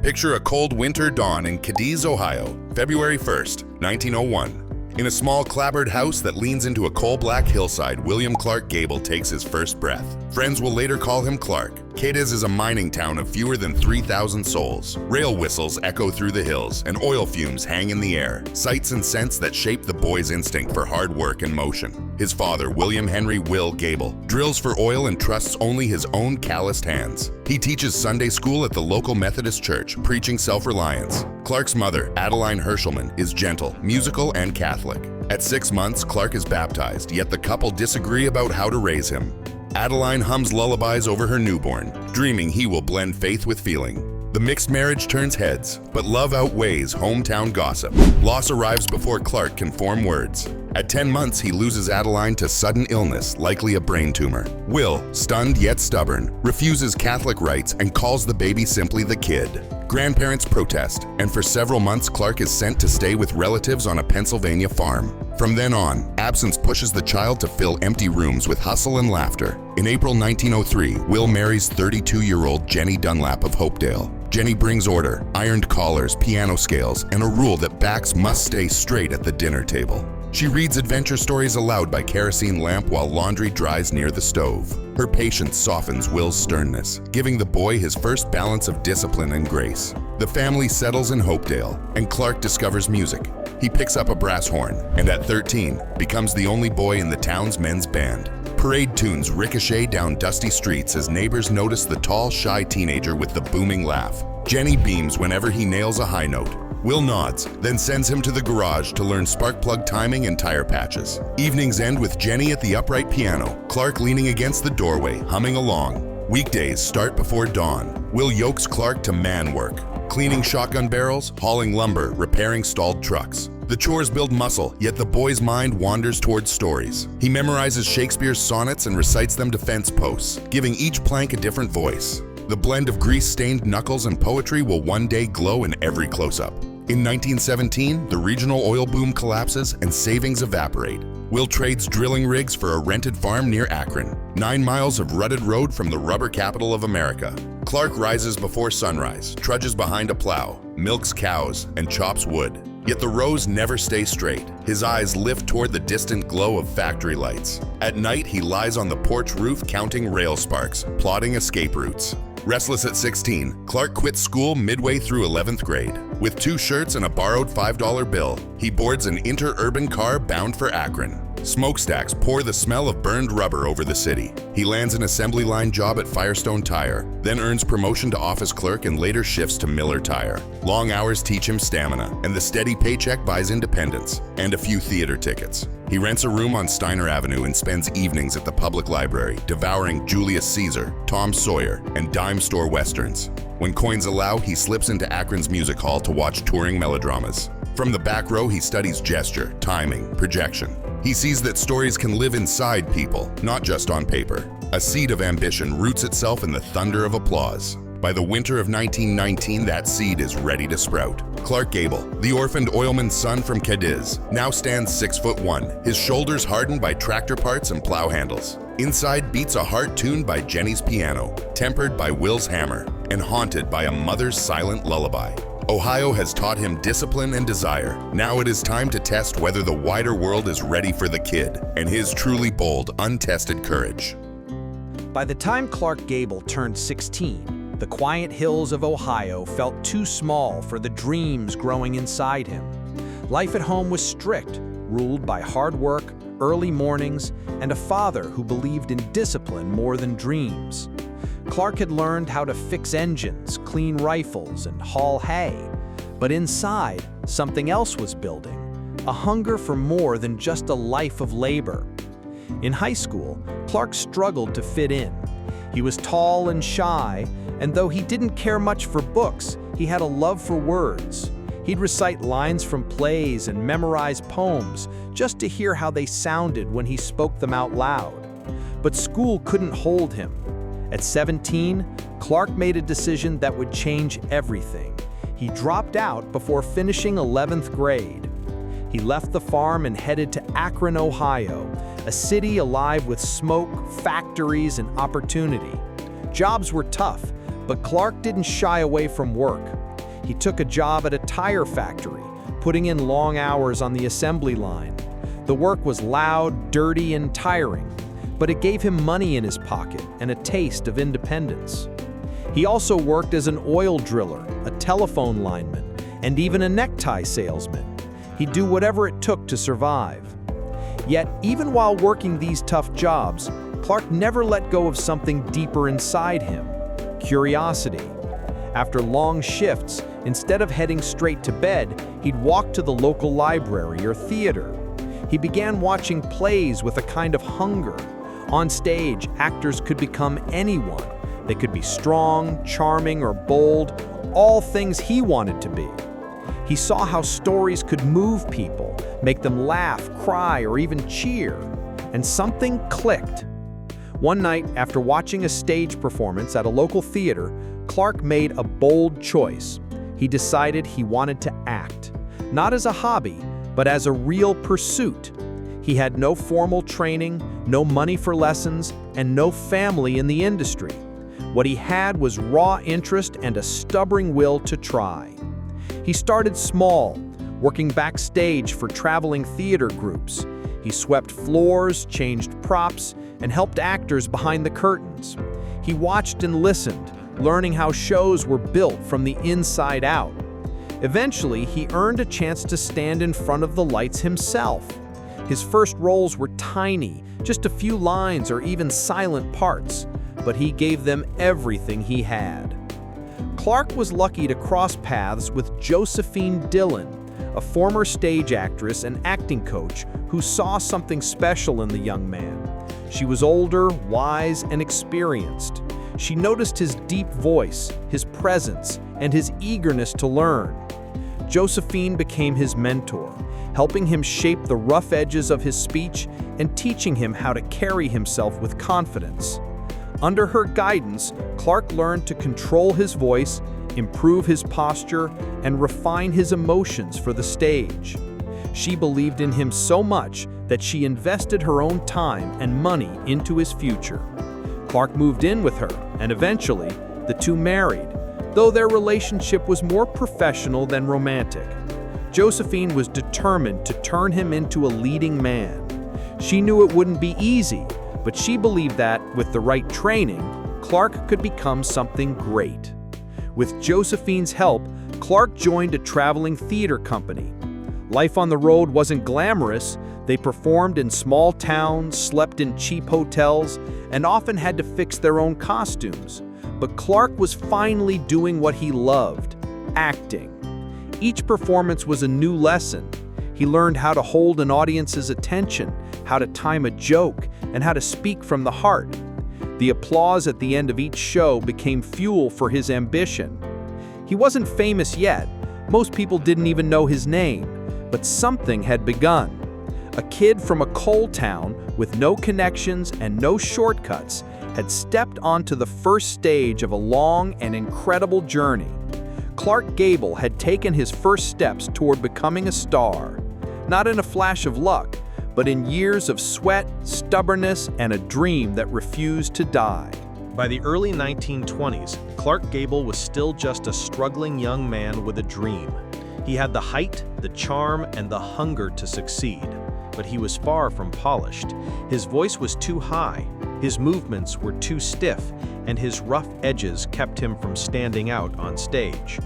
Picture a cold winter dawn in Cadiz, Ohio, February 1st, 1901. In a small clapboard house that leans into a coal-black hillside, William Clark Gable takes his first breath. Friends will later call him Clark. Cadiz is a mining town of fewer than 3,000 souls. Rail whistles echo through the hills, and oil fumes hang in the air, sights and scents that shape the boy's instinct for hard work and motion. His father, William Henry Will Gable, drills for oil and trusts only his own calloused hands. He teaches Sunday school at the local Methodist church, preaching self-reliance. Clark's mother, Adeline Hershelman, is gentle, musical, and Catholic. At 6 months, Clark is baptized, yet the couple disagree about how to raise him. Adeline hums lullabies over her newborn, dreaming he will blend faith with feeling. The mixed marriage turns heads, but love outweighs hometown gossip. Loss arrives before Clark can form words. At 10 months, he loses Adeline to sudden illness, likely a brain tumor. Will, stunned yet stubborn, refuses Catholic rites and calls the baby simply the kid. Grandparents protest, and for several months, Clark is sent to stay with relatives on a Pennsylvania farm. From then on, absence pushes the child to fill empty rooms with hustle and laughter. In April 1903, Will marries 32-year-old Jenny Dunlap of Hopedale. Jenny brings order, ironed collars, piano scales, and a rule that backs must stay straight at the dinner table. She reads adventure stories aloud by kerosene lamp while laundry dries near the stove. Her patience softens Will's sternness, giving the boy his first balance of discipline and grace. The family settles in Hopedale, and Clark discovers music. He picks up a brass horn, and at 13, becomes the only boy in the town's men's band. Parade tunes ricochet down dusty streets as neighbors notice the tall, shy teenager with the booming laugh. Jenny beams whenever he nails a high note. Will nods, then sends him to the garage to learn spark plug timing and tire patches. Evenings end with Jenny at the upright piano, Clark leaning against the doorway, humming along. Weekdays start before dawn. Will yokes Clark to man work, cleaning shotgun barrels, hauling lumber, repairing stalled trucks. The chores build muscle, yet the boy's mind wanders towards stories. He memorizes Shakespeare's sonnets and recites them to fence posts, giving each plank a different voice. The blend of grease-stained knuckles and poetry will one day glow in every close-up. In 1917, the regional oil boom collapses and savings evaporate. Will trades drilling rigs for a rented farm near Akron, 9 miles of rutted road from the rubber capital of America. Clark rises before sunrise, trudges behind a plow, milks cows, and chops wood. Yet the rows never stay straight. His eyes lift toward the distant glow of factory lights. At night, he lies on the porch roof counting rail sparks, plotting escape routes. Restless at 16, Clark quits school midway through 11th grade. With 2 shirts and a borrowed $5 bill, he boards an interurban car bound for Akron. Smokestacks pour the smell of burned rubber over the city. He lands an assembly line job at Firestone Tire, then earns promotion to office clerk and later shifts to Miller Tire. Long hours teach him stamina, and the steady paycheck buys independence and a few theater tickets. He rents a room on Steiner Avenue and spends evenings at the public library, devouring Julius Caesar, Tom Sawyer, and dime store westerns. When coins allow, he slips into Akron's music hall to watch touring melodramas. From the back row, he studies gesture, timing, projection. He sees that stories can live inside people, not just on paper. A seed of ambition roots itself in the thunder of applause. By the winter of 1919, that seed is ready to sprout. Clark Gable, the orphaned oilman's son from Cadiz, now stands 6'1", his shoulders hardened by tractor parts and plow handles. Inside beats a heart tuned by Jenny's piano, tempered by Will's hammer, and haunted by a mother's silent lullaby. Ohio has taught him discipline and desire. Now it is time to test whether the wider world is ready for the kid and his truly bold, untested courage. By the time Clark Gable turned 16, the quiet hills of Ohio felt too small for the dreams growing inside him. Life at home was strict, ruled by hard work, early mornings, and a father who believed in discipline more than dreams. Clark had learned how to fix engines, clean rifles, and haul hay. But inside, something else was building, a hunger for more than just a life of labor. In high school, Clark struggled to fit in. He was tall and shy, and though he didn't care much for books, he had a love for words. He'd recite lines from plays and memorize poems just to hear how they sounded when he spoke them out loud. But school couldn't hold him. At 17, Clark made a decision that would change everything. He dropped out before finishing 11th grade. He left the farm and headed to Akron, Ohio, a city alive with smoke, factories, and opportunity. Jobs were tough, but Clark didn't shy away from work. He took a job at a tire factory, putting in long hours on the assembly line. The work was loud, dirty, and tiring, but it gave him money in his pocket and a taste of independence. He also worked as an oil driller, a telephone lineman, and even a necktie salesman. He'd do whatever it took to survive. Yet, even while working these tough jobs, Clark never let go of something deeper inside him: curiosity. After long shifts, instead of heading straight to bed, he'd walk to the local library or theater. He began watching plays with a kind of hunger. On stage, actors could become anyone. They could be strong, charming, or bold, all things he wanted to be. He saw how stories could move people, make them laugh, cry, or even cheer. And something clicked. One night, after watching a stage performance at a local theater, Clark made a bold choice. He decided he wanted to act, not as a hobby, but as a real pursuit. He had no formal training, no money for lessons, and no family in the industry. What he had was raw interest and a stubborn will to try. He started small, working backstage for traveling theater groups. He swept floors, changed props, and helped actors behind the curtains. He watched and listened, learning how shows were built from the inside out. Eventually, he earned a chance to stand in front of the lights himself. His first roles were tiny, just a few lines or even silent parts, but he gave them everything he had. Clark was lucky to cross paths with Josephine Dillon, a former stage actress and acting coach who saw something special in the young man. She was older, wise, and experienced. She noticed his deep voice, his presence, and his eagerness to learn. Josephine became his mentor, helping him shape the rough edges of his speech and teaching him how to carry himself with confidence. Under her guidance, Clark learned to control his voice, improve his posture, and refine his emotions for the stage. She believed in him so much that she invested her own time and money into his future. Clark moved in with her, and eventually, the two married, though their relationship was more professional than romantic. Josephine was determined to turn him into a leading man. She knew it wouldn't be easy, but she believed that, with the right training, Clark could become something great. With Josephine's help, Clark joined a traveling theater company. Life on the road wasn't glamorous. They performed in small towns, slept in cheap hotels, and often had to fix their own costumes. But Clark was finally doing what he loved: acting. Each performance was a new lesson. He learned how to hold an audience's attention, how to time a joke, and how to speak from the heart. The applause at the end of each show became fuel for his ambition. He wasn't famous yet. Most people didn't even know his name, but something had begun. A kid from a coal town with no connections and no shortcuts had stepped onto the first stage of a long and incredible journey. Clark Gable had taken his first steps toward becoming a star, not in a flash of luck, but in years of sweat, stubbornness, and a dream that refused to die. By the early 1920s, Clark Gable was still just a struggling young man with a dream. He had the height, the charm, and the hunger to succeed, but he was far from polished. His voice was too high, his movements were too stiff, and his rough edges kept him from standing out on stage.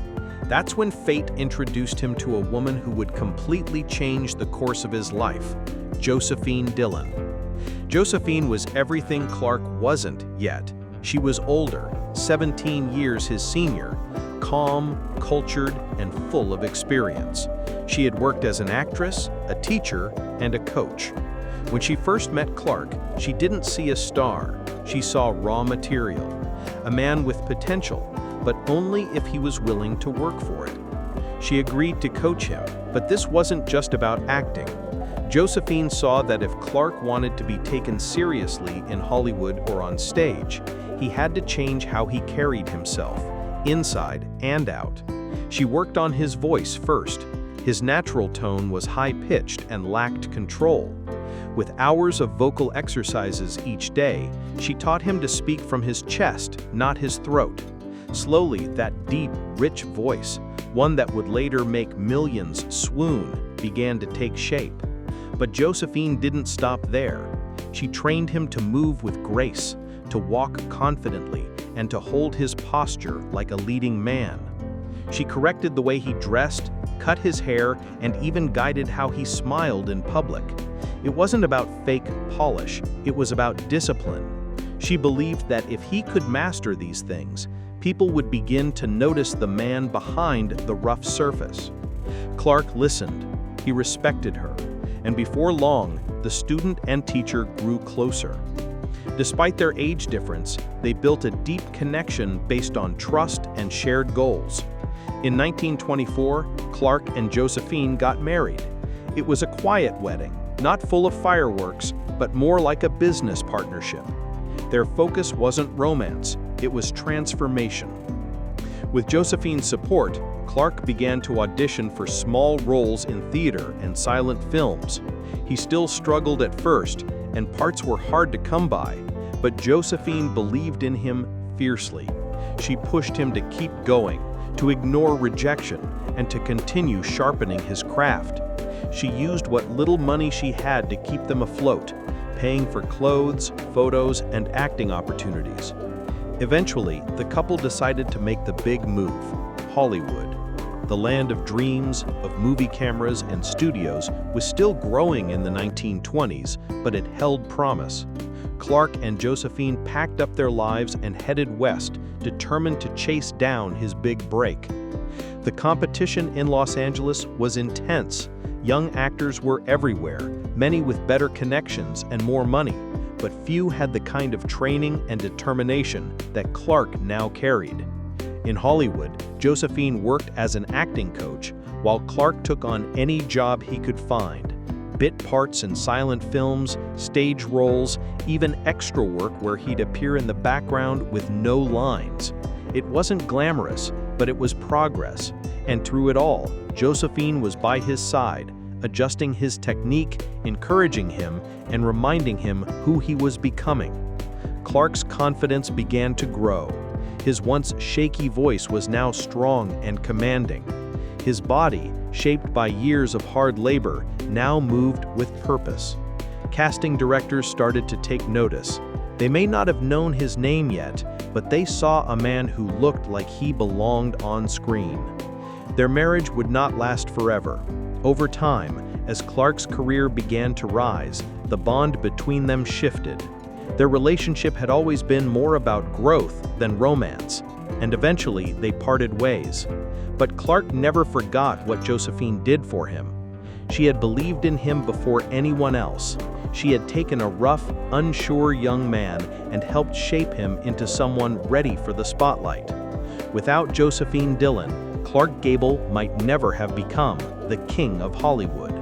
That's when fate introduced him to a woman who would completely change the course of his life: Josephine Dillon. Josephine was everything Clark wasn't yet. She was older, 17 years his senior, calm, cultured, and full of experience. She had worked as an actress, a teacher, and a coach. When she first met Clark, she didn't see a star. She saw raw material, a man with potential, but only if he was willing to work for it. She agreed to coach him, but this wasn't just about acting. Josephine saw that if Clark wanted to be taken seriously in Hollywood or on stage, he had to change how he carried himself, inside and out. She worked on his voice first. His natural tone was high-pitched and lacked control. With hours of vocal exercises each day, she taught him to speak from his chest, not his throat. Slowly, that deep, rich voice, one that would later make millions swoon, began to take shape. But Josephine didn't stop there. She trained him to move with grace, to walk confidently, and to hold his posture like a leading man. She corrected the way he dressed, cut his hair, and even guided how he smiled in public. It wasn't about fake polish, it was about discipline. She believed that if he could master these things, people would begin to notice the man behind the rough surface. Clark listened. He respected her, and before long, the student and teacher grew closer. Despite their age difference, they built a deep connection based on trust and shared goals. In 1924, Clark and Josephine got married. It was a quiet wedding, not full of fireworks, but more like a business partnership. Their focus wasn't romance, it was transformation. With Josephine's support, Clark began to audition for small roles in theater and silent films. He still struggled at first, and parts were hard to come by, but Josephine believed in him fiercely. She pushed him to keep going, to ignore rejection, and to continue sharpening his craft. She used what little money she had to keep them afloat, paying for clothes, photos, and acting opportunities. Eventually, the couple decided to make the big move, Hollywood. The land of dreams, of movie cameras and studios was still growing in the 1920s, but it held promise. Clark and Josephine packed up their lives and headed west, determined to chase down his big break. The competition in Los Angeles was intense. Young actors were everywhere, many with better connections and more money, but few had the kind of training and determination that Clark now carried. In Hollywood, Josephine worked as an acting coach, while Clark took on any job he could find. Bit parts in silent films, stage roles, even extra work where he'd appear in the background with no lines. It wasn't glamorous, but it was progress, and through it all, Josephine was by his side, adjusting his technique, encouraging him, and reminding him who he was becoming. Clark's confidence began to grow. His once shaky voice was now strong and commanding. His body, shaped by years of hard labor, now moved with purpose. Casting directors started to take notice. They may not have known his name yet, but they saw a man who looked like he belonged on screen. Their marriage would not last forever. Over time, as Clark's career began to rise, the bond between them shifted. Their relationship had always been more about growth than romance, and eventually they parted ways. But Clark never forgot what Josephine did for him. She had believed in him before anyone else. She had taken a rough, unsure young man and helped shape him into someone ready for the spotlight. Without Josephine Dillon, Clark Gable might never have become the king of Hollywood.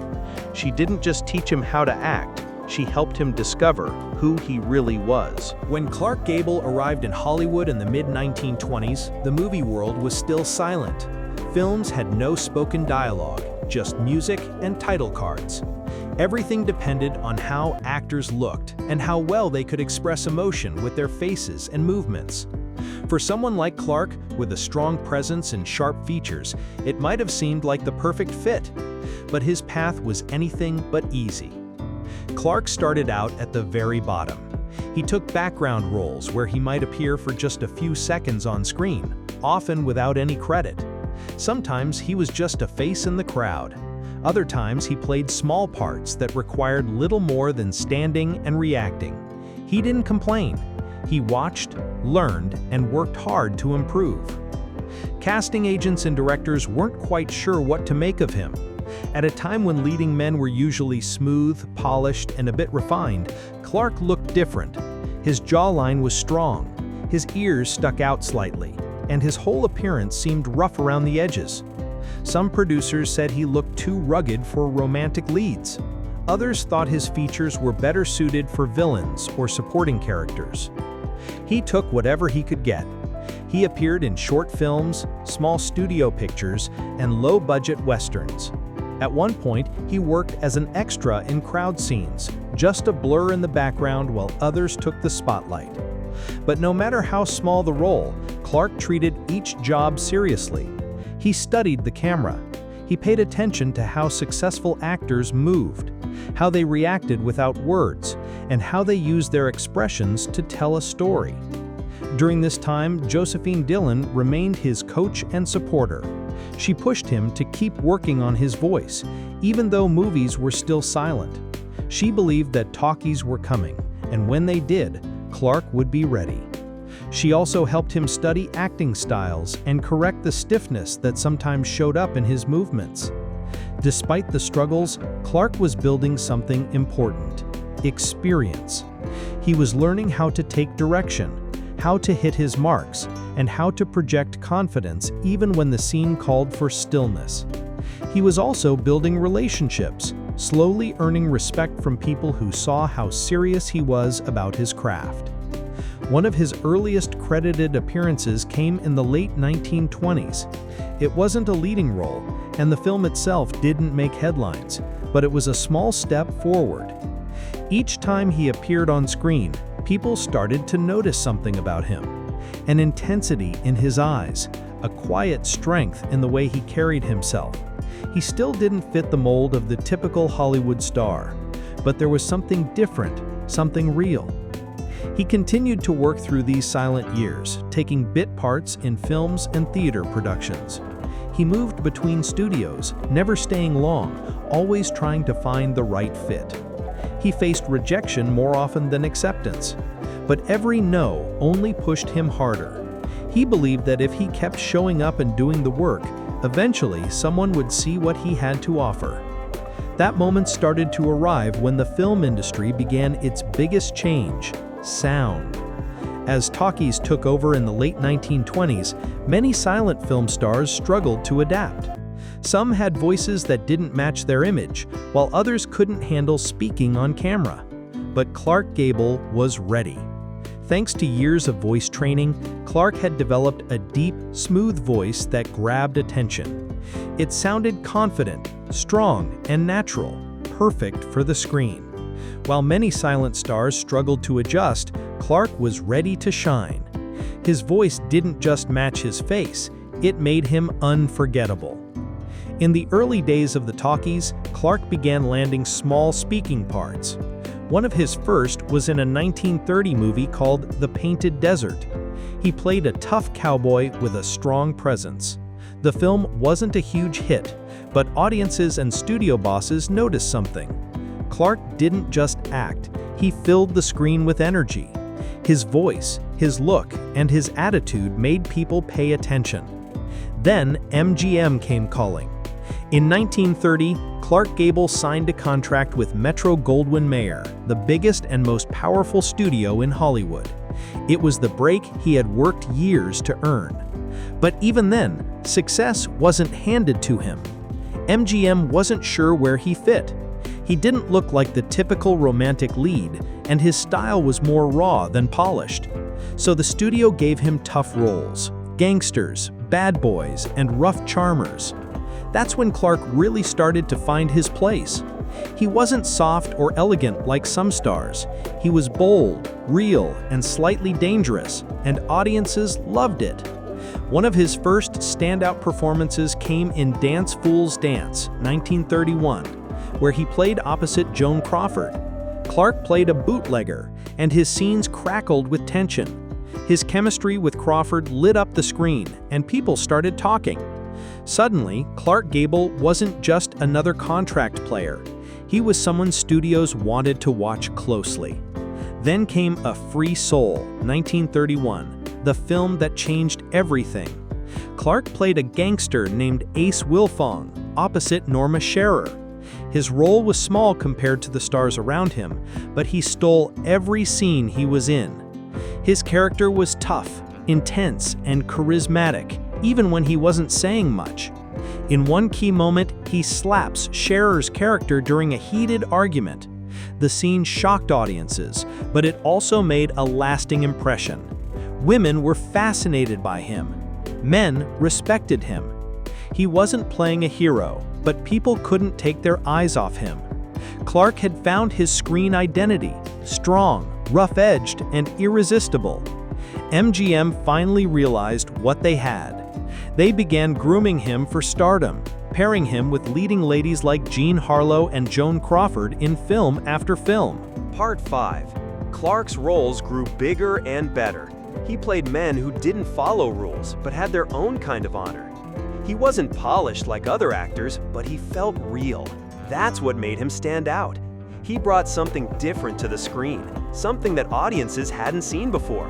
She didn't just teach him how to act, she helped him discover who he really was. When Clark Gable arrived in Hollywood in the mid-1920s, the movie world was still silent. Films had no spoken dialogue, just music and title cards. Everything depended on how actors looked and how well they could express emotion with their faces and movements. For someone like Clark, with a strong presence and sharp features, it might have seemed like the perfect fit. But his path was anything but easy. Clark started out at the very bottom. He took background roles where he might appear for just a few seconds on screen, often without any credit. Sometimes he was just a face in the crowd. Other times he played small parts that required little more than standing and reacting. He didn't complain. He watched, learned, and worked hard to improve. Casting agents and directors weren't quite sure what to make of him. At a time when leading men were usually smooth, polished, and a bit refined, Clark looked different. His jawline was strong, his ears stuck out slightly, and his whole appearance seemed rough around the edges. Some producers said he looked too rugged for romantic leads. Others thought his features were better suited for villains or supporting characters. He took whatever he could get. He appeared in short films, small studio pictures, and low-budget westerns. At one point, he worked as an extra in crowd scenes, just a blur in the background while others took the spotlight. But no matter how small the role, Clark treated each job seriously. He studied the camera. He paid attention to how successful actors moved, how they reacted without words, and how they used their expressions to tell a story. During this time, Josephine Dillon remained his coach and supporter. She pushed him to keep working on his voice, even though movies were still silent. She believed that talkies were coming, and when they did, Clark would be ready. She also helped him study acting styles and correct the stiffness that sometimes showed up in his movements. Despite the struggles, Clark was building something important: experience. He was learning how to take direction, how to hit his marks, and how to project confidence even when the scene called for stillness. He was also building relationships, slowly earning respect from people who saw how serious he was about his craft. One of his earliest credited appearances came in the late 1920s. It wasn't a leading role, and the film itself didn't make headlines, but it was a small step forward. Each time he appeared on screen, people started to notice something about him: an intensity in his eyes, a quiet strength in the way he carried himself. He still didn't fit the mold of the typical Hollywood star, but there was something different, something real. He continued to work through these silent years, taking bit parts in films and theater productions. He moved between studios, never staying long, always trying to find the right fit. He faced rejection more often than acceptance, but every no only pushed him harder. He believed that if he kept showing up and doing the work, eventually someone would see what he had to offer. That moment started to arrive when the film industry began its biggest change: sound. As talkies took over in the late 1920s, many silent film stars struggled to adapt. Some had voices that didn't match their image, while others couldn't handle speaking on camera. But Clark Gable was ready. Thanks to years of voice training, Clark had developed a deep, smooth voice that grabbed attention. It sounded confident, strong, and natural, perfect for the screen. While many silent stars struggled to adjust, Clark was ready to shine. His voice didn't just match his face, it made him unforgettable. In the early days of the talkies, Clark began landing small speaking parts. One of his first was in a 1930 movie called The Painted Desert. He played a tough cowboy with a strong presence. The film wasn't a huge hit, but audiences and studio bosses noticed something. Clark didn't just act, he filled the screen with energy. His voice, his look, and his attitude made people pay attention. Then MGM came calling. In 1930, Clark Gable signed a contract with Metro-Goldwyn-Mayer, the biggest and most powerful studio in Hollywood. It was the break he had worked years to earn. But even then, success wasn't handed to him. MGM wasn't sure where he fit. He didn't look like the typical romantic lead, and his style was more raw than polished. So the studio gave him tough roles: gangsters, bad boys, and rough charmers. That's when Clark really started to find his place. He wasn't soft or elegant like some stars. He was bold, real, and slightly dangerous, and audiences loved it. One of his first standout performances came in Dance Fool's Dance, 1931, where he played opposite Joan Crawford. Clark played a bootlegger, and his scenes crackled with tension. His chemistry with Crawford lit up the screen, and people started talking. Suddenly, Clark Gable wasn't just another contract player. He was someone studios wanted to watch closely. Then came A Free Soul, 1931, the film that changed everything. Clark played a gangster named Ace Wilfong, opposite Norma Shearer. His role was small compared to the stars around him, but he stole every scene he was in. His character was tough, intense, and charismatic, even when he wasn't saying much. In one key moment, he slaps Scherer's character during a heated argument. The scene shocked audiences, but it also made a lasting impression. Women were fascinated by him. Men respected him. He wasn't playing a hero, but people couldn't take their eyes off him. Clark had found his screen identity: strong, rough-edged, and irresistible. MGM finally realized what they had. They began grooming him for stardom, pairing him with leading ladies like Jean Harlow and Joan Crawford in film after film. Part 5. Clark's roles grew bigger and better. He played men who didn't follow rules, but had their own kind of honor. He wasn't polished like other actors, but he felt real. That's what made him stand out. He brought something different to the screen, something that audiences hadn't seen before.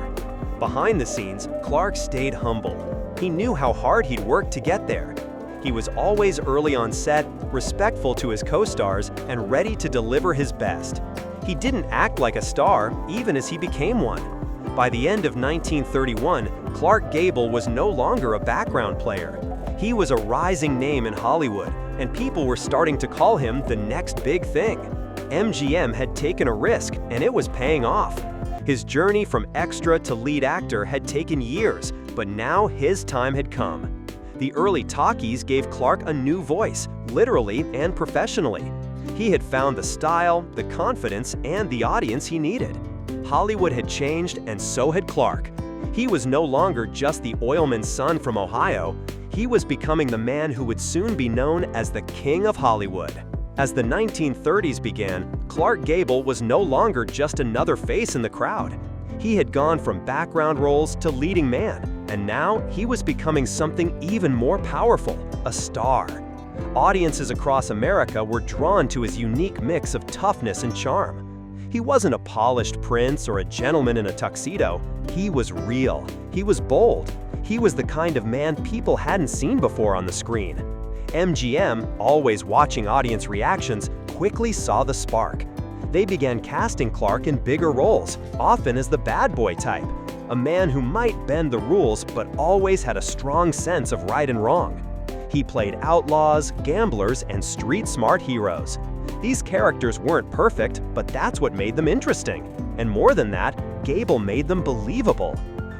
Behind the scenes, Clark stayed humble. He knew how hard he'd worked to get there. He was always early on set, respectful to his co-stars, and ready to deliver his best. He didn't act like a star, even as he became one. By the end of 1931, Clark Gable was no longer a background player. He was a rising name in Hollywood, and people were starting to call him the next big thing. MGM had taken a risk, and it was paying off. His journey from extra to lead actor had taken years, but now his time had come. The early talkies gave Clark a new voice, literally and professionally. He had found the style, the confidence, and the audience he needed. Hollywood had changed, and so had Clark. He was no longer just the oilman's son from Ohio. He was becoming the man who would soon be known as the King of Hollywood. As the 1930s began, Clark Gable was no longer just another face in the crowd. He had gone from background roles to leading man, and now he was becoming something even more powerful, a star. Audiences across America were drawn to his unique mix of toughness and charm. He wasn't a polished prince or a gentleman in a tuxedo. He was real. He was bold. He was the kind of man people hadn't seen before on the screen. MGM, always watching audience reactions, quickly saw the spark. They began casting Clark in bigger roles, often as the bad boy type, a man who might bend the rules but always had a strong sense of right and wrong. He played outlaws, gamblers, and street-smart heroes. These characters weren't perfect, but that's what made them interesting. And more than that, Gable made them believable.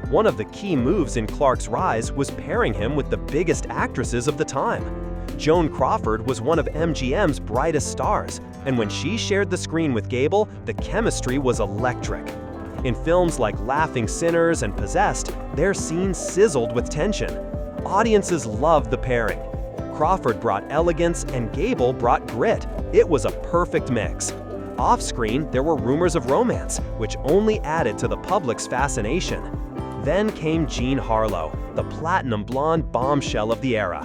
One of the key moves in Clark's rise was pairing him with the biggest actresses of the time. Joan Crawford was one of MGM's brightest stars, and when she shared the screen with Gable, the chemistry was electric. In films like Laughing Sinners and Possessed, their scenes sizzled with tension. Audiences loved the pairing. Crawford brought elegance and Gable brought grit. It was a perfect mix. Off-screen, there were rumors of romance, which only added to the public's fascination. Then came Jean Harlow, the platinum blonde bombshell of the era.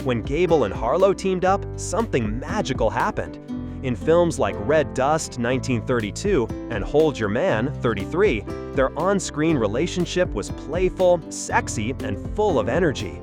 When Gable and Harlow teamed up, something magical happened. In films like Red Dust, 1932, and Hold Your Man, 33, their on-screen relationship was playful, sexy, and full of energy.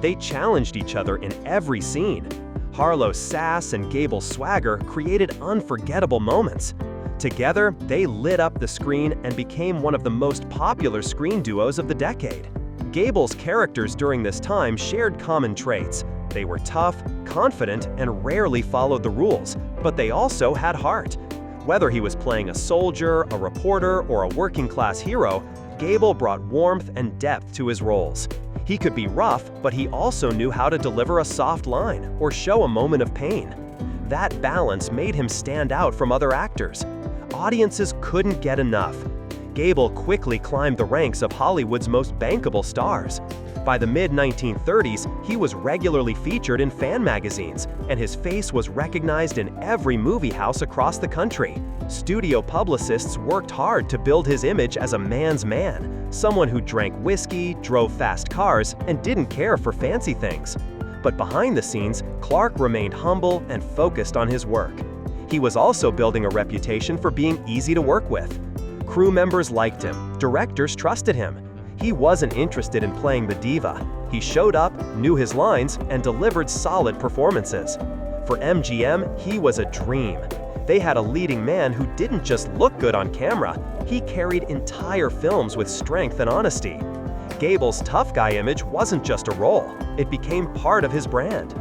They challenged each other in every scene. Harlow's sass and Gable's swagger created unforgettable moments. Together, they lit up the screen and became one of the most popular screen duos of the decade. Gable's characters during this time shared common traits. They were tough, confident, and rarely followed the rules, but they also had heart. Whether he was playing a soldier, a reporter, or a working-class hero, Gable brought warmth and depth to his roles. He could be rough, but he also knew how to deliver a soft line or show a moment of pain. That balance made him stand out from other actors. Audiences couldn't get enough. Gable quickly climbed the ranks of Hollywood's most bankable stars. By the mid-1930s, he was regularly featured in fan magazines, and his face was recognized in every movie house across the country. Studio publicists worked hard to build his image as a man's man, someone who drank whiskey, drove fast cars, and didn't care for fancy things. But behind the scenes, Clark remained humble and focused on his work. He was also building a reputation for being easy to work with. Crew members liked him, directors trusted him. He wasn't interested in playing the diva. He showed up, knew his lines, and delivered solid performances. For MGM, he was a dream. They had a leading man who didn't just look good on camera, he carried entire films with strength and honesty. Gable's tough guy image wasn't just a role, it became part of his brand.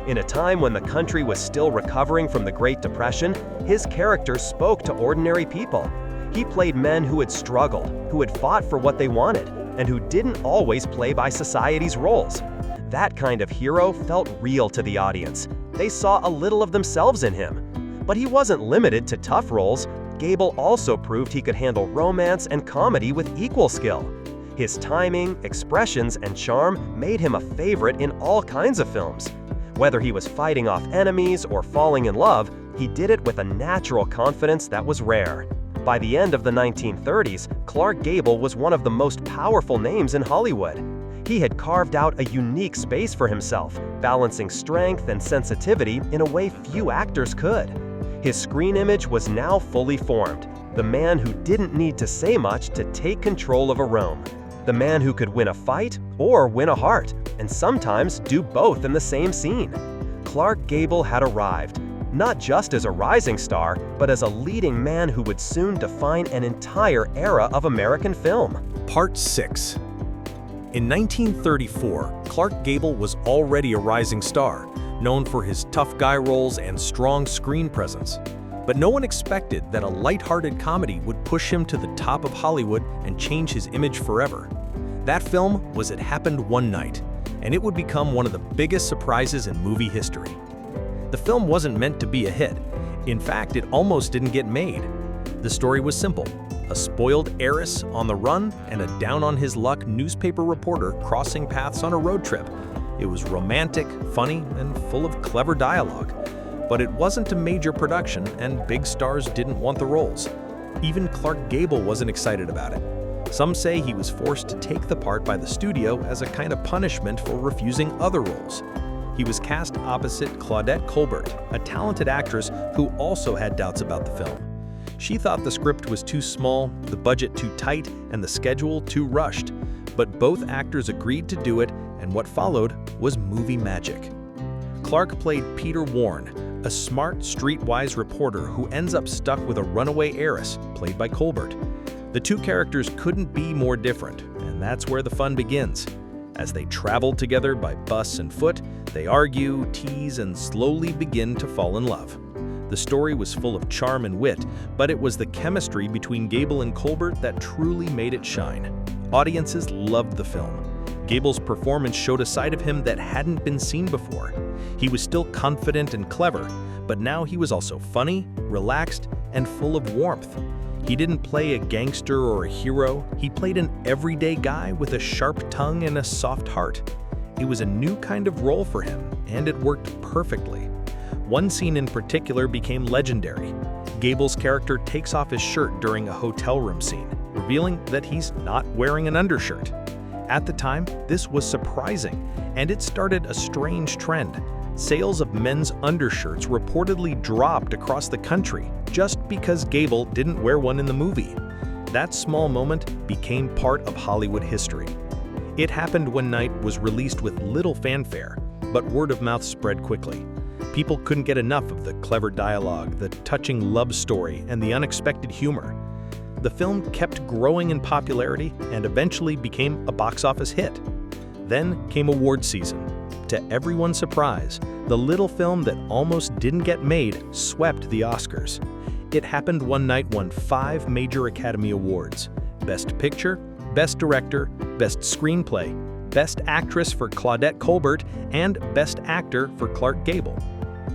In a time when the country was still recovering from the Great Depression, his character spoke to ordinary people. He played men who had struggled, who had fought for what they wanted, and who didn't always play by society's roles. That kind of hero felt real to the audience. They saw a little of themselves in him. But he wasn't limited to tough roles. Gable also proved he could handle romance and comedy with equal skill. His timing, expressions, and charm made him a favorite in all kinds of films. Whether he was fighting off enemies or falling in love, he did it with a natural confidence that was rare. By the end of the 1930s, Clark Gable was one of the most powerful names in Hollywood. He had carved out a unique space for himself, balancing strength and sensitivity in a way few actors could. His screen image was now fully formed, the man who didn't need to say much to take control of a room. The man who could win a fight or win a heart, and sometimes do both in the same scene. Clark Gable had arrived, not just as a rising star, but as a leading man who would soon define an entire era of American film. Part 6. In 1934, Clark Gable was already a rising star, known for his tough guy roles and strong screen presence. But no one expected that a lighthearted comedy would push him to the top of Hollywood and change his image forever. That film was It Happened One Night, and it would become one of the biggest surprises in movie history. The film wasn't meant to be a hit. In fact, it almost didn't get made. The story was simple: a spoiled heiress on the run and a down-on-his-luck newspaper reporter crossing paths on a road trip. It was romantic, funny, and full of clever dialogue. But it wasn't a major production, and big stars didn't want the roles. Even Clark Gable wasn't excited about it. Some say he was forced to take the part by the studio as a kind of punishment for refusing other roles. He was cast opposite Claudette Colbert, a talented actress who also had doubts about the film. She thought the script was too small, the budget too tight, and the schedule too rushed. But both actors agreed to do it, and what followed was movie magic. Clark played Peter Warren, a smart, streetwise reporter who ends up stuck with a runaway heiress, played by Colbert. The two characters couldn't be more different, and that's where the fun begins. As they travel together by bus and foot, they argue, tease, and slowly begin to fall in love. The story was full of charm and wit, but it was the chemistry between Gable and Colbert that truly made it shine. Audiences loved the film. Gable's performance showed a side of him that hadn't been seen before. He was still confident and clever, but now he was also funny, relaxed, and full of warmth. He didn't play a gangster or a hero. He played an everyday guy with a sharp tongue and a soft heart. It was a new kind of role for him, and it worked perfectly. One scene in particular became legendary. Gable's character takes off his shirt during a hotel room scene, revealing that he's not wearing an undershirt. At the time, this was surprising, and it started a strange trend. Sales of men's undershirts reportedly dropped across the country just because Gable didn't wear one in the movie. That small moment became part of Hollywood history. It Happened One Night was released with little fanfare, but word of mouth spread quickly. People couldn't get enough of the clever dialogue, the touching love story, and the unexpected humor. The film kept growing in popularity and eventually became a box office hit. Then came award season. To everyone's surprise, the little film that almost didn't get made swept the Oscars. It Happened One Night won 5 major Academy Awards: Best Picture, Best Director, Best Screenplay, Best Actress for Claudette Colbert, and Best Actor for Clark Gable.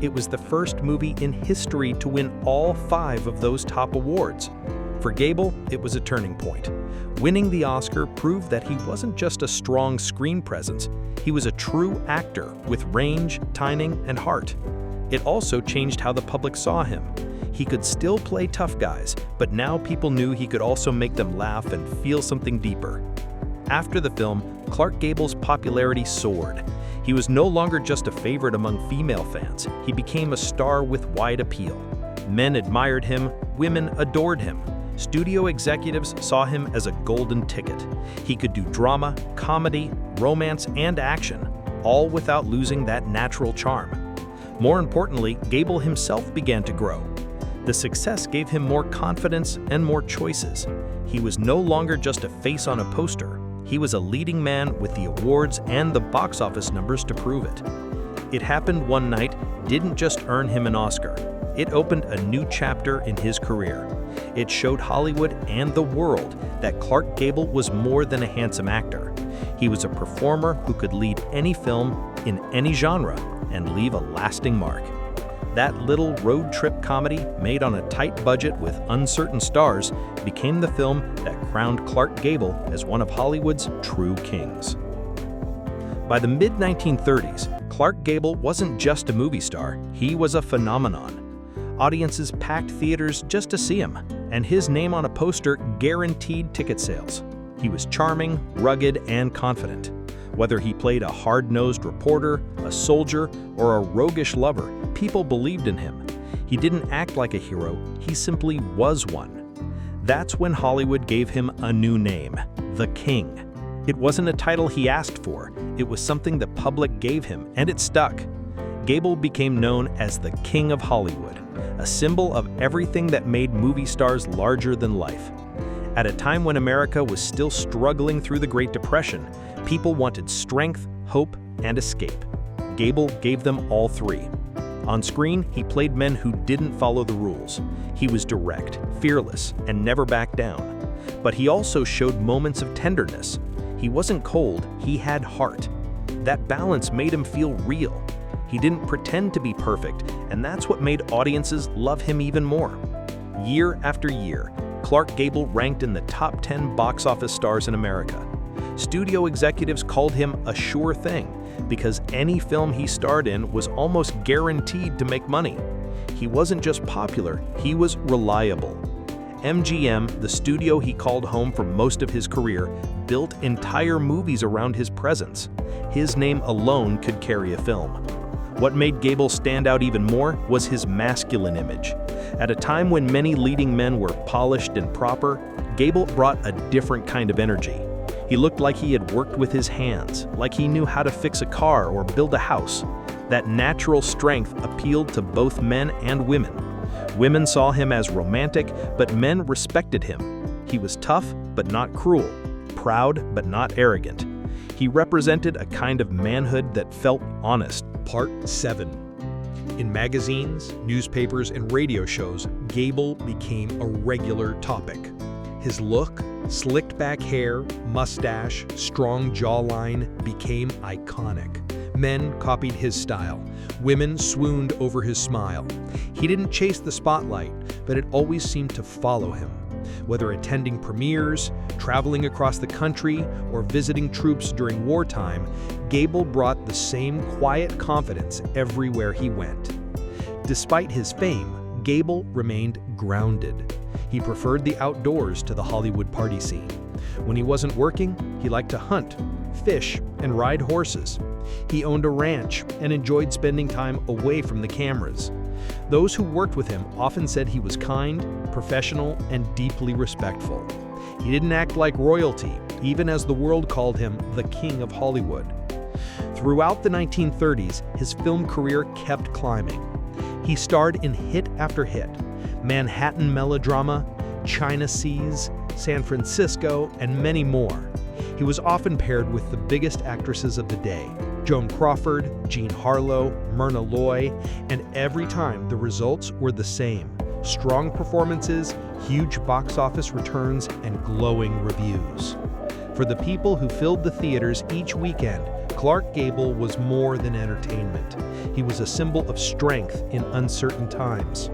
It was the first movie in history to win all 5 of those top awards. For Gable, it was a turning point. Winning the Oscar proved that he wasn't just a strong screen presence, he was a true actor with range, timing, and heart. It also changed how the public saw him. He could still play tough guys, but now people knew he could also make them laugh and feel something deeper. After the film, Clark Gable's popularity soared. He was no longer just a favorite among female fans, he became a star with wide appeal. Men admired him, women adored him. Studio executives saw him as a golden ticket. He could do drama, comedy, romance, and action, all without losing that natural charm. More importantly, Gable himself began to grow. The success gave him more confidence and more choices. He was no longer just a face on a poster. He was a leading man with the awards and the box office numbers to prove it. It Happened One Night didn't just earn him an Oscar. It opened a new chapter in his career. It showed Hollywood and the world that Clark Gable was more than a handsome actor. He was a performer who could lead any film in any genre and leave a lasting mark. That little road trip comedy, made on a tight budget with uncertain stars, became the film that crowned Clark Gable as one of Hollywood's true kings. By the mid-1930s, Clark Gable wasn't just a movie star, he was a phenomenon. Audiences packed theaters just to see him, and his name on a poster guaranteed ticket sales. He was charming, rugged, and confident. Whether he played a hard-nosed reporter, a soldier, or a roguish lover, people believed in him. He didn't act like a hero, he simply was one. That's when Hollywood gave him a new name, the King. It wasn't a title he asked for, it was something the public gave him, and it stuck. Gable became known as the King of Hollywood, a symbol of everything that made movie stars larger than life. At a time when America was still struggling through the Great Depression, people wanted strength, hope, and escape. Gable gave them all three. On screen, he played men who didn't follow the rules. He was direct, fearless, and never backed down. But he also showed moments of tenderness. He wasn't cold, he had heart. That balance made him feel real. He didn't pretend to be perfect, and that's what made audiences love him even more. Year after year, Clark Gable ranked in the top 10 box office stars in America. Studio executives called him a sure thing because any film he starred in was almost guaranteed to make money. He wasn't just popular, he was reliable. MGM, the studio he called home for most of his career, built entire movies around his presence. His name alone could carry a film. What made Gable stand out even more was his masculine image. At a time when many leading men were polished and proper, Gable brought a different kind of energy. He looked like he had worked with his hands, like he knew how to fix a car or build a house. That natural strength appealed to both men and women. Women saw him as romantic, but men respected him. He was tough, but not cruel, proud, but not arrogant. He represented a kind of manhood that felt honest. Part 7. In magazines, newspapers, and radio shows, Gable became a regular topic. His look, slicked back hair, mustache, strong jawline became iconic. Men copied his style. Women swooned over his smile. He didn't chase the spotlight, but it always seemed to follow him. Whether attending premieres, traveling across the country, or visiting troops during wartime, Gable brought the same quiet confidence everywhere he went. Despite his fame, Gable remained grounded. He preferred the outdoors to the Hollywood party scene. When he wasn't working, he liked to hunt, fish, and ride horses. He owned a ranch and enjoyed spending time away from the cameras. Those who worked with him often said he was kind, professional, and deeply respectful. He didn't act like royalty, even as the world called him the King of Hollywood. Throughout the 1930s, his film career kept climbing. He starred in hit after hit: Manhattan Melodrama, China Seas, San Francisco, and many more. He was often paired with the biggest actresses of the day: Joan Crawford, Jean Harlow, Myrna Loy, and every time the results were the same: strong performances, huge box office returns, and glowing reviews. For the people who filled the theaters each weekend, Clark Gable was more than entertainment. He was a symbol of strength in uncertain times.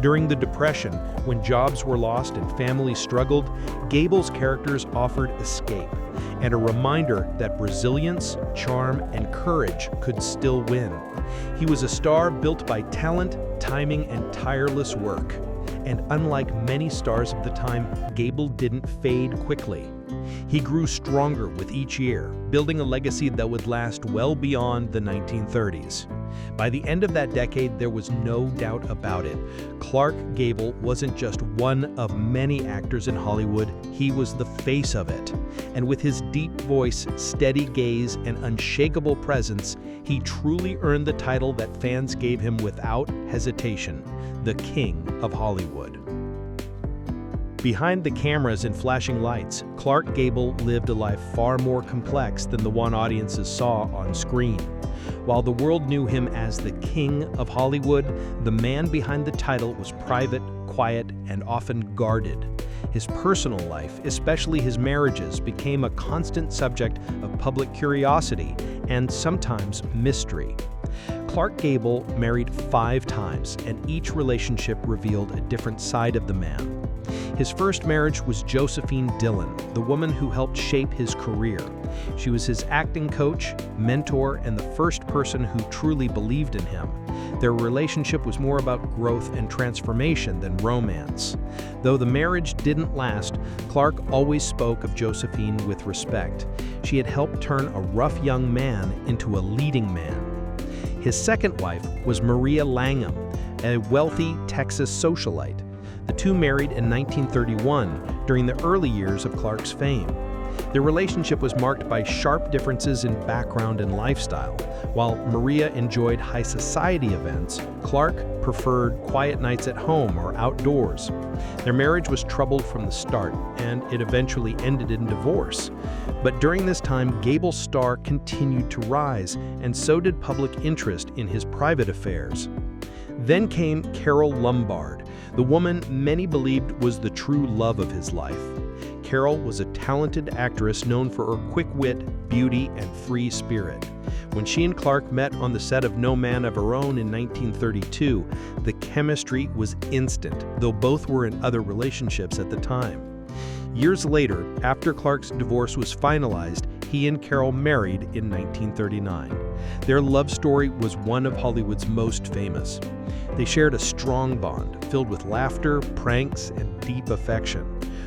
During the Depression, when jobs were lost and families struggled, Gable's characters offered escape and a reminder that resilience, charm, and courage could still win. He was a star built by talent, timing, and tireless work. And unlike many stars of the time, Gable didn't fade quickly. He grew stronger with each year, building a legacy that would last well beyond the 1930s. By the end of that decade, there was no doubt about it. Clark Gable wasn't just one of many actors in Hollywood, he was the face of it. And with his deep voice, steady gaze, and unshakable presence, he truly earned the title that fans gave him without hesitation: the King of Hollywood. Behind the cameras and flashing lights, Clark Gable lived a life far more complex than the one audiences saw on screen. While the world knew him as the King of Hollywood, the man behind the title was private, quiet, and often guarded. His personal life, especially his marriages, became a constant subject of public curiosity and sometimes mystery. Clark Gable married 5 times, and each relationship revealed a different side of the man. His first marriage was Josephine Dillon, the woman who helped shape his career. She was his acting coach, mentor, and the first person who truly believed in him. Their relationship was more about growth and transformation than romance. Though the marriage didn't last, Clark always spoke of Josephine with respect. She had helped turn a rough young man into a leading man. His second wife was Maria Langham, a wealthy Texas socialite. The two married in 1931 during the early years of Clark's fame. Their relationship was marked by sharp differences in background and lifestyle. While Maria enjoyed high society events, Clark preferred quiet nights at home or outdoors. Their marriage was troubled from the start, and it eventually ended in divorce. But during this time, Gable's star continued to rise, and so did public interest in his private affairs. Then came Carole Lombard, the woman many believed was the true love of his life. Carole was a talented actress known for her quick wit, beauty, and free spirit. When she and Clark met on the set of No Man of Her Own in 1932, the chemistry was instant, though both were in other relationships at the time. Years later, after Clark's divorce was finalized, he and Carole married in 1939. Their love story was one of Hollywood's most famous. They shared a strong bond, filled with laughter, pranks, and deep affection.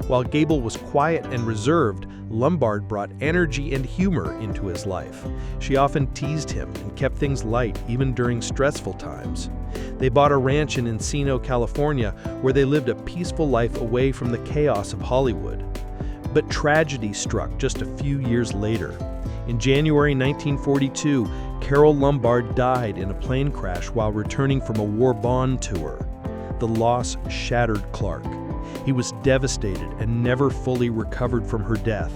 While Gable was quiet and reserved, Lombard brought energy and humor into his life. She often teased him and kept things light, even during stressful times. They bought a ranch in Encino, California, where they lived a peaceful life away from the chaos of Hollywood. But tragedy struck just a few years later. In January 1942, Carole Lombard died in a plane crash while returning from a war bond tour. The loss shattered Clark. He was devastated and never fully recovered from her death.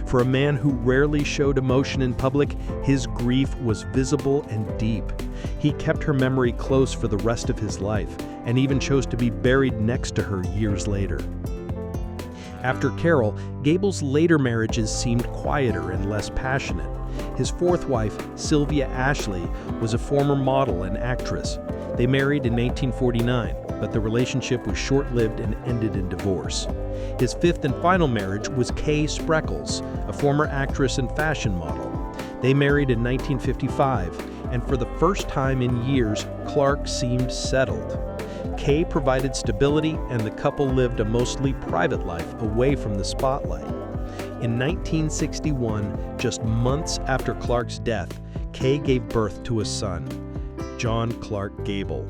For a man who rarely showed emotion in public, his grief was visible and deep. He kept her memory close for the rest of his life, and even chose to be buried next to her years later. After Carole, Gable's later marriages seemed quieter and less passionate. His fourth wife, Sylvia Ashley, was a former model and actress. They married in 1949, but the relationship was short-lived and ended in divorce. His fifth and final marriage was Kay Spreckles, a former actress and fashion model. They married in 1955, and for the first time in years, Clark seemed settled. Kay provided stability, and the couple lived a mostly private life away from the spotlight. In 1961, just months after Clark's death, Kay gave birth to a son, John Clark Gable.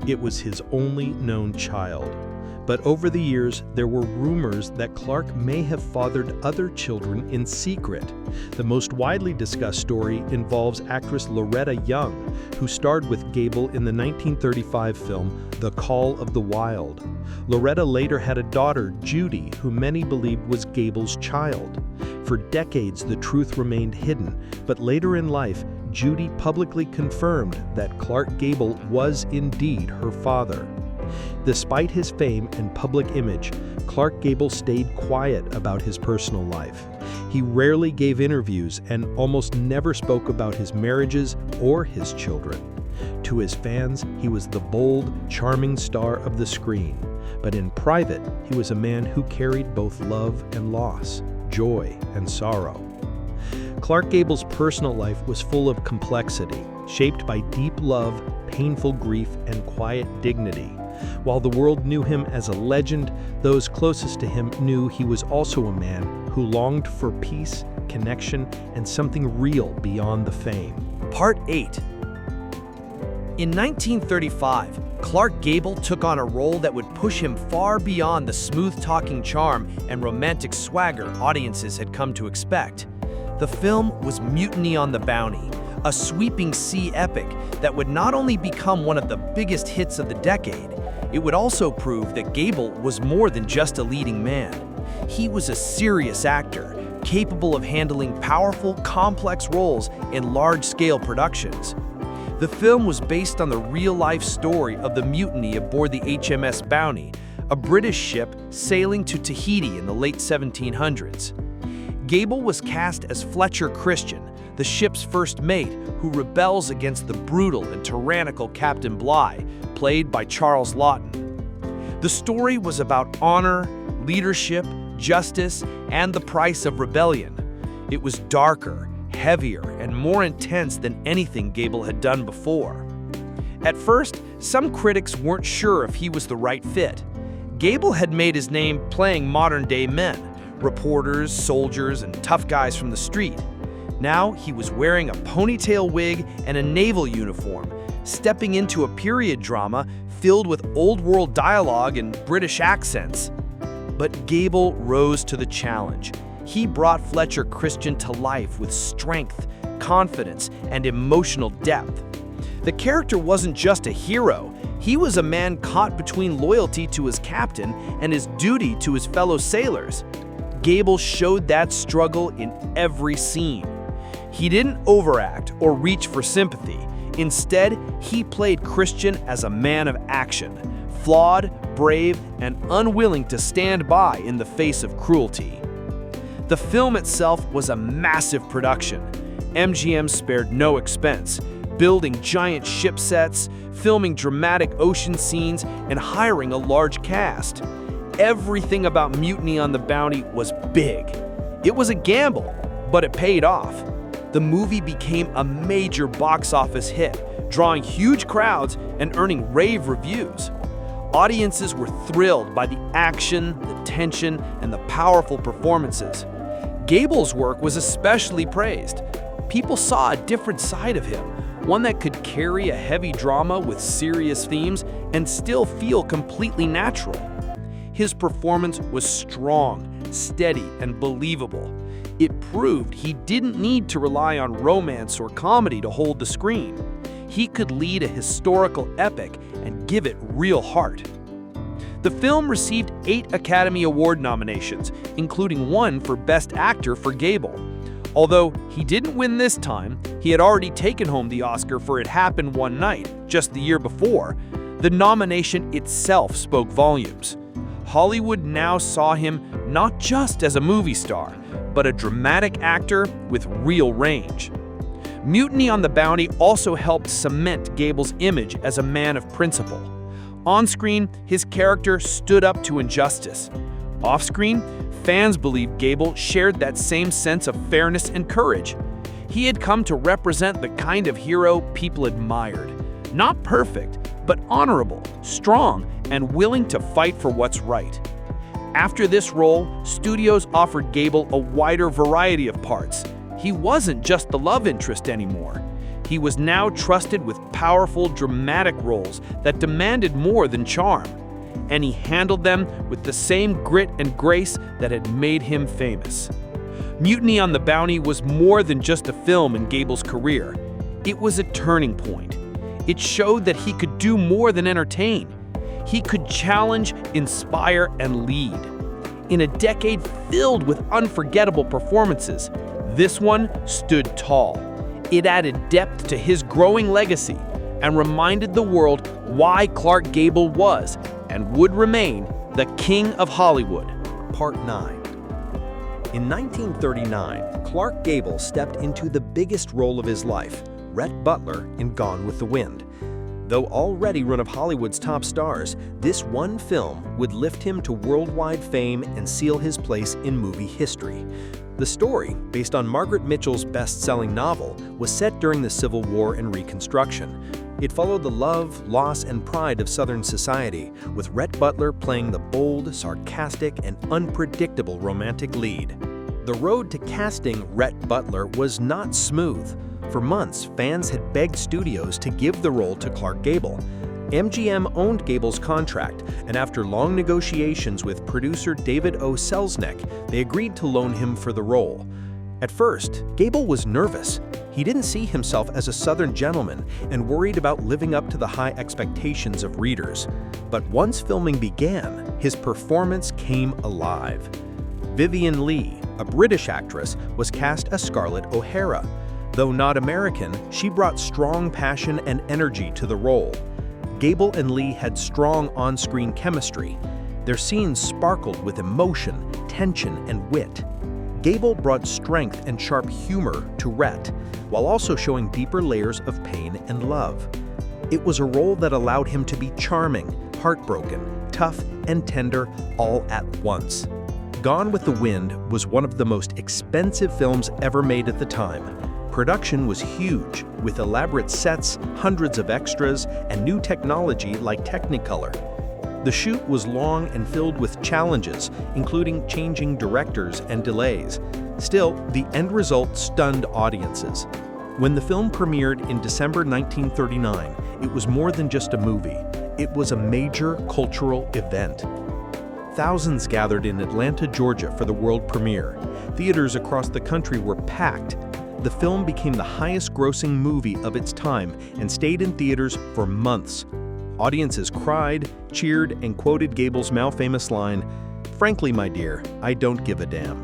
It was his only known child. But over the years, there were rumors that Clark may have fathered other children in secret. The most widely discussed story involves actress Loretta Young, who starred with Gable in the 1935 film The Call of the Wild. Loretta later had a daughter, Judy, who many believed was Gable's child. For decades, the truth remained hidden, but later in life, Judy publicly confirmed that Clark Gable was indeed her father. Despite his fame and public image, Clark Gable stayed quiet about his personal life. He rarely gave interviews and almost never spoke about his marriages or his children. To his fans, he was the bold, charming star of the screen. But in private, he was a man who carried both love and loss, joy and sorrow. Clark Gable's personal life was full of complexity, shaped by deep love, painful grief, and quiet dignity. While the world knew him as a legend, those closest to him knew he was also a man who longed for peace, connection, and something real beyond the fame. Part 8. In 1935, Clark Gable took on a role that would push him far beyond the smooth-talking charm and romantic swagger audiences had come to expect. The film was Mutiny on the Bounty, a sweeping sea epic that would not only become one of the biggest hits of the decade, it would also prove that Gable was more than just a leading man. He was a serious actor, capable of handling powerful, complex roles in large-scale productions. The film was based on the real-life story of the mutiny aboard the HMS Bounty, a British ship sailing to Tahiti in the late 1700s. Gable was cast as Fletcher Christian, the ship's first mate who rebels against the brutal and tyrannical Captain Bligh, played by Charles Laughton. The story was about honor, leadership, justice, and the price of rebellion. It was darker, heavier, and more intense than anything Gable had done before. At first, some critics weren't sure if he was the right fit. Gable had made his name playing modern-day men, reporters, soldiers, and tough guys from the street. Now he was wearing a ponytail wig and a naval uniform, stepping into a period drama filled with old-world dialogue and British accents. But Gable rose to the challenge. He brought Fletcher Christian to life with strength, confidence, and emotional depth. The character wasn't just a hero. He was a man caught between loyalty to his captain and his duty to his fellow sailors. Gable showed that struggle in every scene. He didn't overact or reach for sympathy. Instead, he played Christian as a man of action, flawed, brave, and unwilling to stand by in the face of cruelty. The film itself was a massive production. MGM spared no expense, building giant ship sets, filming dramatic ocean scenes, and hiring a large cast. Everything about Mutiny on the Bounty was big. It was a gamble, but it paid off. The movie became a major box office hit, drawing huge crowds and earning rave reviews. Audiences were thrilled by the action, the tension, and the powerful performances. Gable's work was especially praised. People saw a different side of him, one that could carry a heavy drama with serious themes and still feel completely natural. His performance was strong, steady, and believable. It proved he didn't need to rely on romance or comedy to hold the screen. He could lead a historical epic and give it real heart. The film received 8 Academy Award nominations, including 1 for Best Actor for Gable. Although he didn't win this time, he had already taken home the Oscar for It Happened One Night, just the year before. The nomination itself spoke volumes. Hollywood now saw him not just as a movie star, but a dramatic actor with real range. Mutiny on the Bounty also helped cement Gable's image as a man of principle. On-screen, his character stood up to injustice. Off-screen, fans believed Gable shared that same sense of fairness and courage. He had come to represent the kind of hero people admired. Not perfect, but honorable, strong, and willing to fight for what's right. After this role, studios offered Gable a wider variety of parts. He wasn't just the love interest anymore. He was now trusted with powerful, dramatic roles that demanded more than charm. And he handled them with the same grit and grace that had made him famous. Mutiny on the Bounty was more than just a film in Gable's career. It was a turning point. It showed that he could do more than entertain. He could challenge, inspire, and lead. In a decade filled with unforgettable performances, this one stood tall. It added depth to his growing legacy and reminded the world why Clark Gable was and would remain the King of Hollywood. Part 9. In 1939, Clark Gable stepped into the biggest role of his life, Rhett Butler in Gone with the Wind. Though already one of Hollywood's top stars, this one film would lift him to worldwide fame and seal his place in movie history. The story, based on Margaret Mitchell's best-selling novel, was set during the Civil War and Reconstruction. It followed the love, loss, and pride of Southern society, with Rhett Butler playing the bold, sarcastic, and unpredictable romantic lead. The road to casting Rhett Butler was not smooth. For months, fans had begged studios to give the role to Clark Gable. MGM owned Gable's contract, and after long negotiations with producer David O. Selznick, they agreed to loan him for the role. At first, Gable was nervous. He didn't see himself as a Southern gentleman and worried about living up to the high expectations of readers. But once filming began, his performance came alive. Vivien Leigh, a British actress, was cast as Scarlett O'Hara. Though not American, she brought strong passion and energy to the role. Gable and Leigh had strong on-screen chemistry. Their scenes sparkled with emotion, tension, and wit. Gable brought strength and sharp humor to Rhett, while also showing deeper layers of pain and love. It was a role that allowed him to be charming, heartbroken, tough, and tender all at once. Gone with the Wind was one of the most expensive films ever made at the time. Production was huge, with elaborate sets, hundreds of extras, and new technology like Technicolor. The shoot was long and filled with challenges, including changing directors and delays. Still, the end result stunned audiences. When the film premiered in December 1939, it was more than just a movie. It was a major cultural event. Thousands gathered in Atlanta, Georgia for the world premiere. Theaters across the country were packed. The film became the highest-grossing movie of its time and stayed in theaters for months. Audiences cried, cheered, and quoted Gable's now-famous line, "Frankly, my dear, I don't give a damn."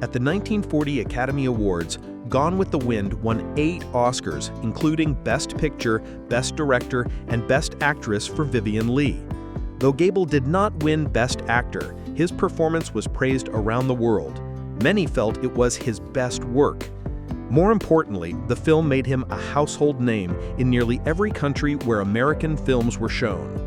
At the 1940 Academy Awards, Gone with the Wind won 8 Oscars, including Best Picture, Best Director, and Best Actress for Vivien Leigh. Though Gable did not win Best Actor, his performance was praised around the world. Many felt it was his best work. More importantly, the film made him a household name in nearly every country where American films were shown.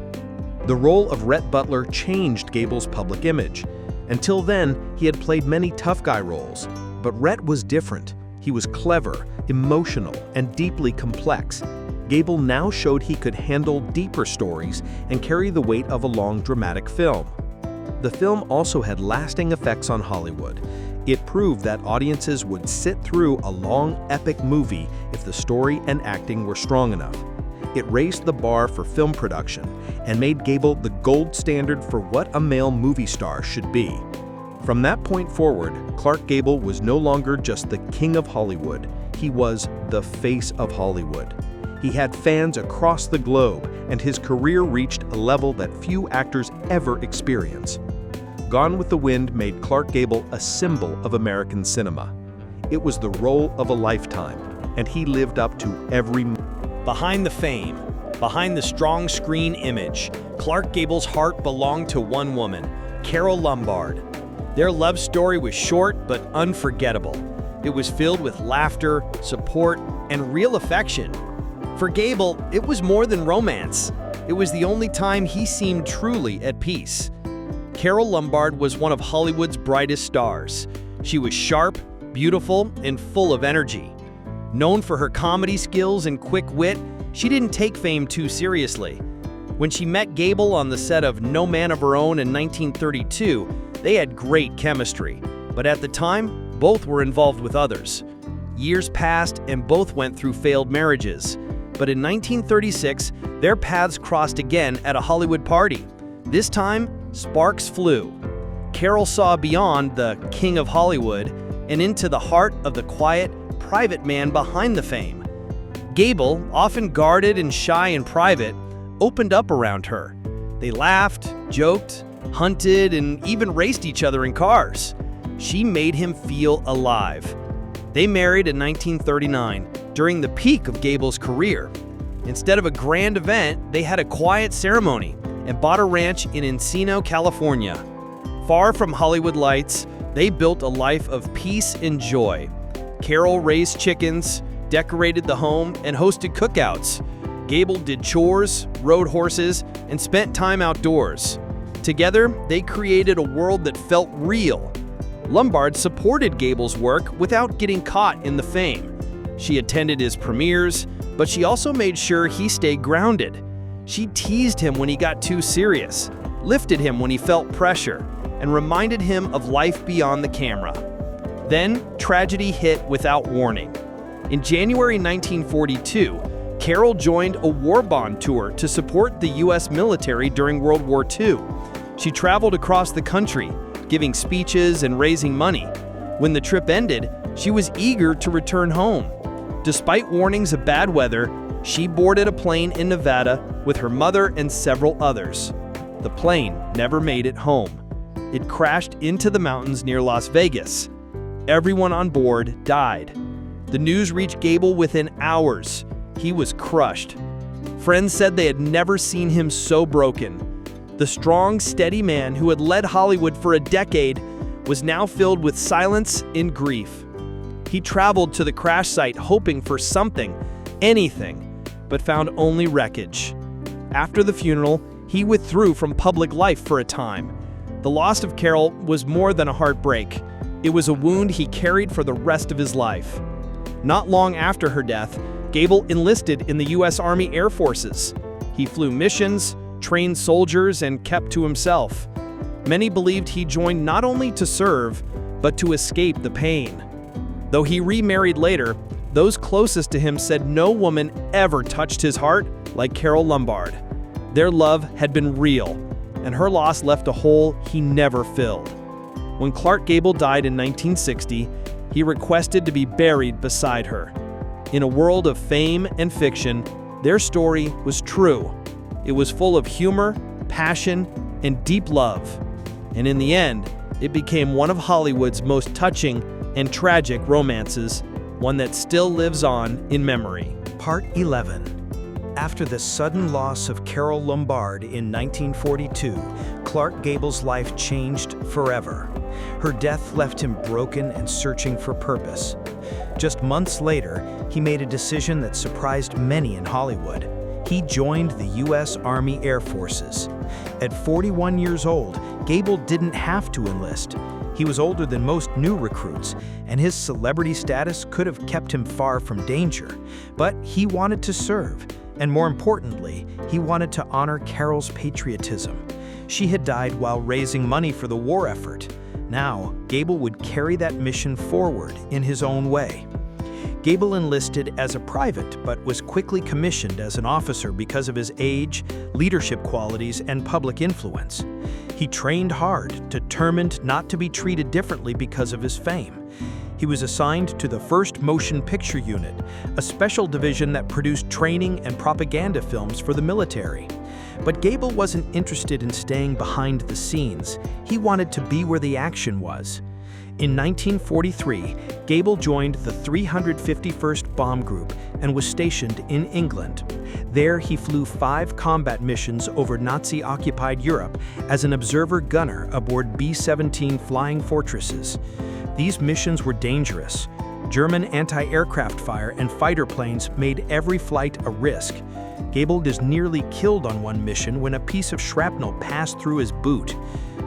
The role of Rhett Butler changed Gable's public image. Until then, he had played many tough guy roles, but Rhett was different. He was clever, emotional, and deeply complex. Gable now showed he could handle deeper stories and carry the weight of a long, dramatic film. The film also had lasting effects on Hollywood. It proved that audiences would sit through a long, epic movie if the story and acting were strong enough. It raised the bar for film production and made Gable the gold standard for what a male movie star should be. From that point forward, Clark Gable was no longer just the king of Hollywood. He was the face of Hollywood. He had fans across the globe, and his career reached a level that few actors ever experience. Gone with the Wind made Clark Gable a symbol of American cinema. It was the role of a lifetime, and he lived up to every... Behind the fame, behind the strong screen image, Clark Gable's heart belonged to one woman, Carole Lombard. Their love story was short but unforgettable. It was filled with laughter, support, and real affection. For Gable, it was more than romance. It was the only time he seemed truly at peace. Carole Lombard was one of Hollywood's brightest stars. She was sharp, beautiful, and full of energy. Known for her comedy skills and quick wit, she didn't take fame too seriously. When she met Gable on the set of No Man of Her Own in 1932, they had great chemistry. But at the time, both were involved with others. Years passed and both went through failed marriages. But in 1936, their paths crossed again at a Hollywood party. This time, sparks flew. Carole saw beyond the king of Hollywood and into the heart of the quiet, private man behind the fame. Gable, often guarded and shy in private, opened up around her. They laughed, joked, hunted, and even raced each other in cars. She made him feel alive. They married in 1939, during the peak of Gable's career. Instead of a grand event, they had a quiet ceremony and bought a ranch in Encino, California. Far from Hollywood lights, they built a life of peace and joy. Carole raised chickens, decorated the home, and hosted cookouts. Gable did chores, rode horses, and spent time outdoors. Together, they created a world that felt real. Lombard supported Gable's work without getting caught in the fame. She attended his premieres, but she also made sure he stayed grounded. She teased him when he got too serious, lifted him when he felt pressure, and reminded him of life beyond the camera. Then, tragedy hit without warning. In January 1942, Carole joined a war bond tour to support the U.S. military during World War II. She traveled across the country, giving speeches and raising money. When the trip ended, she was eager to return home. Despite warnings of bad weather, she boarded a plane in Nevada with her mother and several others. The plane never made it home. It crashed into the mountains near Las Vegas. Everyone on board died. The news reached Gable within hours. He was crushed. Friends said they had never seen him so broken. The strong, steady man who had led Hollywood for a decade was now filled with silence and grief. He traveled to the crash site hoping for something, anything, but found only wreckage. After the funeral, he withdrew from public life for a time. The loss of Carol was more than a heartbreak. It was a wound he carried for the rest of his life. Not long after her death, Gable enlisted in the U.S. Army Air Forces. He flew missions, trained soldiers, and kept to himself. Many believed he joined not only to serve, but to escape the pain. Though he remarried later, those closest to him said no woman ever touched his heart like Carole Lombard. Their love had been real, and her loss left a hole he never filled. When Clark Gable died in 1960, he requested to be buried beside her. In a world of fame and fiction, their story was true. It was full of humor, passion, and deep love. And in the end, it became one of Hollywood's most touching and tragic romances, one that still lives on in memory. Part 11. After the sudden loss of Carole Lombard in 1942, Clark Gable's life changed forever. Her death left him broken and searching for purpose. Just months later, he made a decision that surprised many in Hollywood. He joined the U.S. Army Air Forces. At 41 years old, Gable didn't have to enlist. He was older than most new recruits, and his celebrity status could have kept him far from danger. But he wanted to serve, and more importantly, he wanted to honor Carole's patriotism. She had died while raising money for the war effort. Now, Gable would carry that mission forward in his own way. Gable enlisted as a private, but was quickly commissioned as an officer because of his age, leadership qualities, and public influence. He trained hard, determined not to be treated differently because of his fame. He was assigned to the 1st Motion Picture Unit, a special division that produced training and propaganda films for the military. But Gable wasn't interested in staying behind the scenes. He wanted to be where the action was. In 1943, Gable joined the 351st Bomb Group and was stationed in England. There, he flew 5 combat missions over Nazi-occupied Europe as an observer gunner aboard B-17 Flying Fortresses. These missions were dangerous. German anti-aircraft fire and fighter planes made every flight a risk. Gable was nearly killed on one mission when a piece of shrapnel passed through his boot.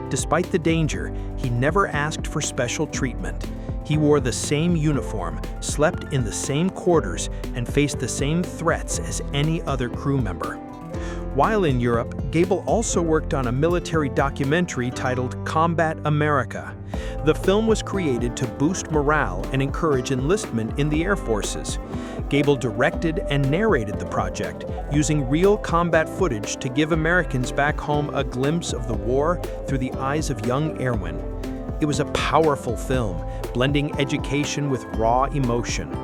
Despite the danger, he never asked for special treatment. He wore the same uniform, slept in the same quarters, and faced the same threats as any other crew member. While in Europe, Gable also worked on a military documentary titled Combat America. The film was created to boost morale and encourage enlistment in the Air Forces. Gable directed and narrated the project, using real combat footage to give Americans back home a glimpse of the war through the eyes of young airmen. It was a powerful film, blending education with raw emotion.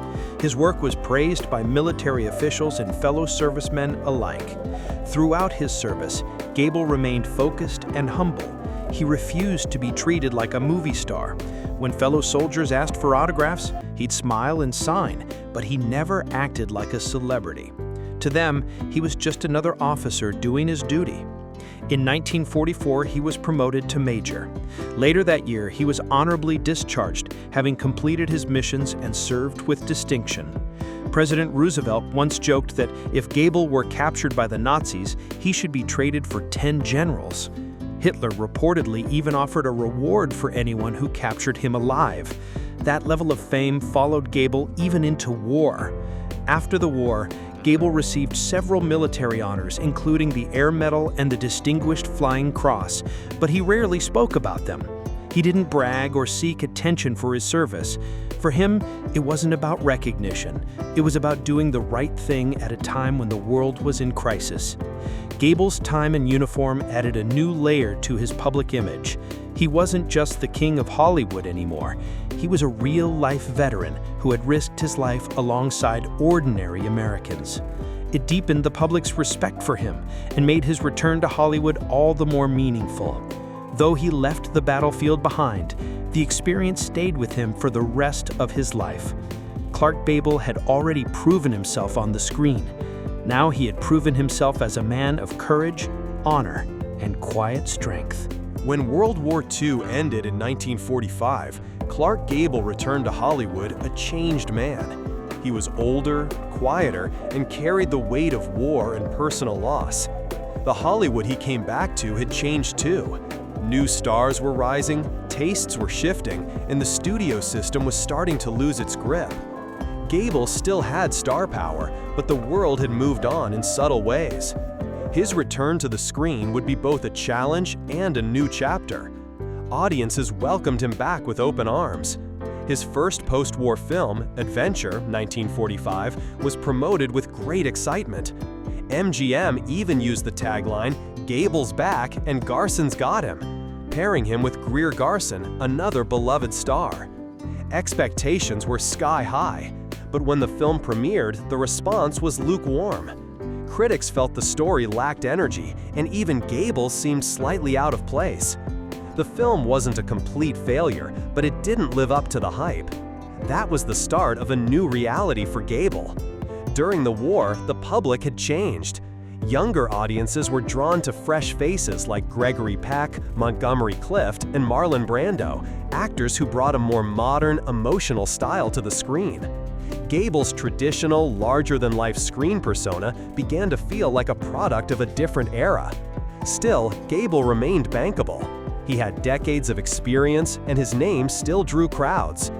His work was praised by military officials and fellow servicemen alike. Throughout his service, Gable remained focused and humble. He refused to be treated like a movie star. When fellow soldiers asked for autographs, he'd smile and sign, but he never acted like a celebrity. To them, he was just another officer doing his duty. In 1944, he was promoted to major. Later that year, he was honorably discharged, having completed his missions and served with distinction. President Roosevelt once joked that if Gable were captured by the Nazis, he should be traded for 10 generals. Hitler reportedly even offered a reward for anyone who captured him alive. That level of fame followed Gable even into war. After the war, Gable received several military honors, including the Air Medal and the Distinguished Flying Cross, but he rarely spoke about them. He didn't brag or seek attention for his service. For him, it wasn't about recognition. It was about doing the right thing at a time when the world was in crisis. Gable's time in uniform added a new layer to his public image. He wasn't just the king of Hollywood anymore. He was a real-life veteran who had risked his life alongside ordinary Americans. It deepened the public's respect for him and made his return to Hollywood all the more meaningful. Though he left the battlefield behind, the experience stayed with him for the rest of his life. Clark Gable had already proven himself on the screen. Now he had proven himself as a man of courage, honor, and quiet strength. When World War II ended in 1945, Clark Gable returned to Hollywood a changed man. He was older, quieter, and carried the weight of war and personal loss. The Hollywood he came back to had changed too. New stars were rising, tastes were shifting, and the studio system was starting to lose its grip. Gable still had star power, but the world had moved on in subtle ways. His return to the screen would be both a challenge and a new chapter. Audiences welcomed him back with open arms. His first post-war film, Adventure, 1945, was promoted with great excitement. MGM even used the tagline, "Gable's back and Garson's got him," pairing him with Greer Garson, another beloved star. Expectations were sky high, but when the film premiered, the response was lukewarm. Critics felt the story lacked energy, and even Gable seemed slightly out of place. The film wasn't a complete failure, but it didn't live up to the hype. That was the start of a new reality for Gable. During the war, the public had changed. Younger audiences were drawn to fresh faces like Gregory Peck, Montgomery Clift, and Marlon Brando, actors who brought a more modern, emotional style to the screen. Gable's traditional, larger-than-life screen persona began to feel like a product of a different era. Still, Gable remained bankable. He had decades of experience, and his name still drew crowds.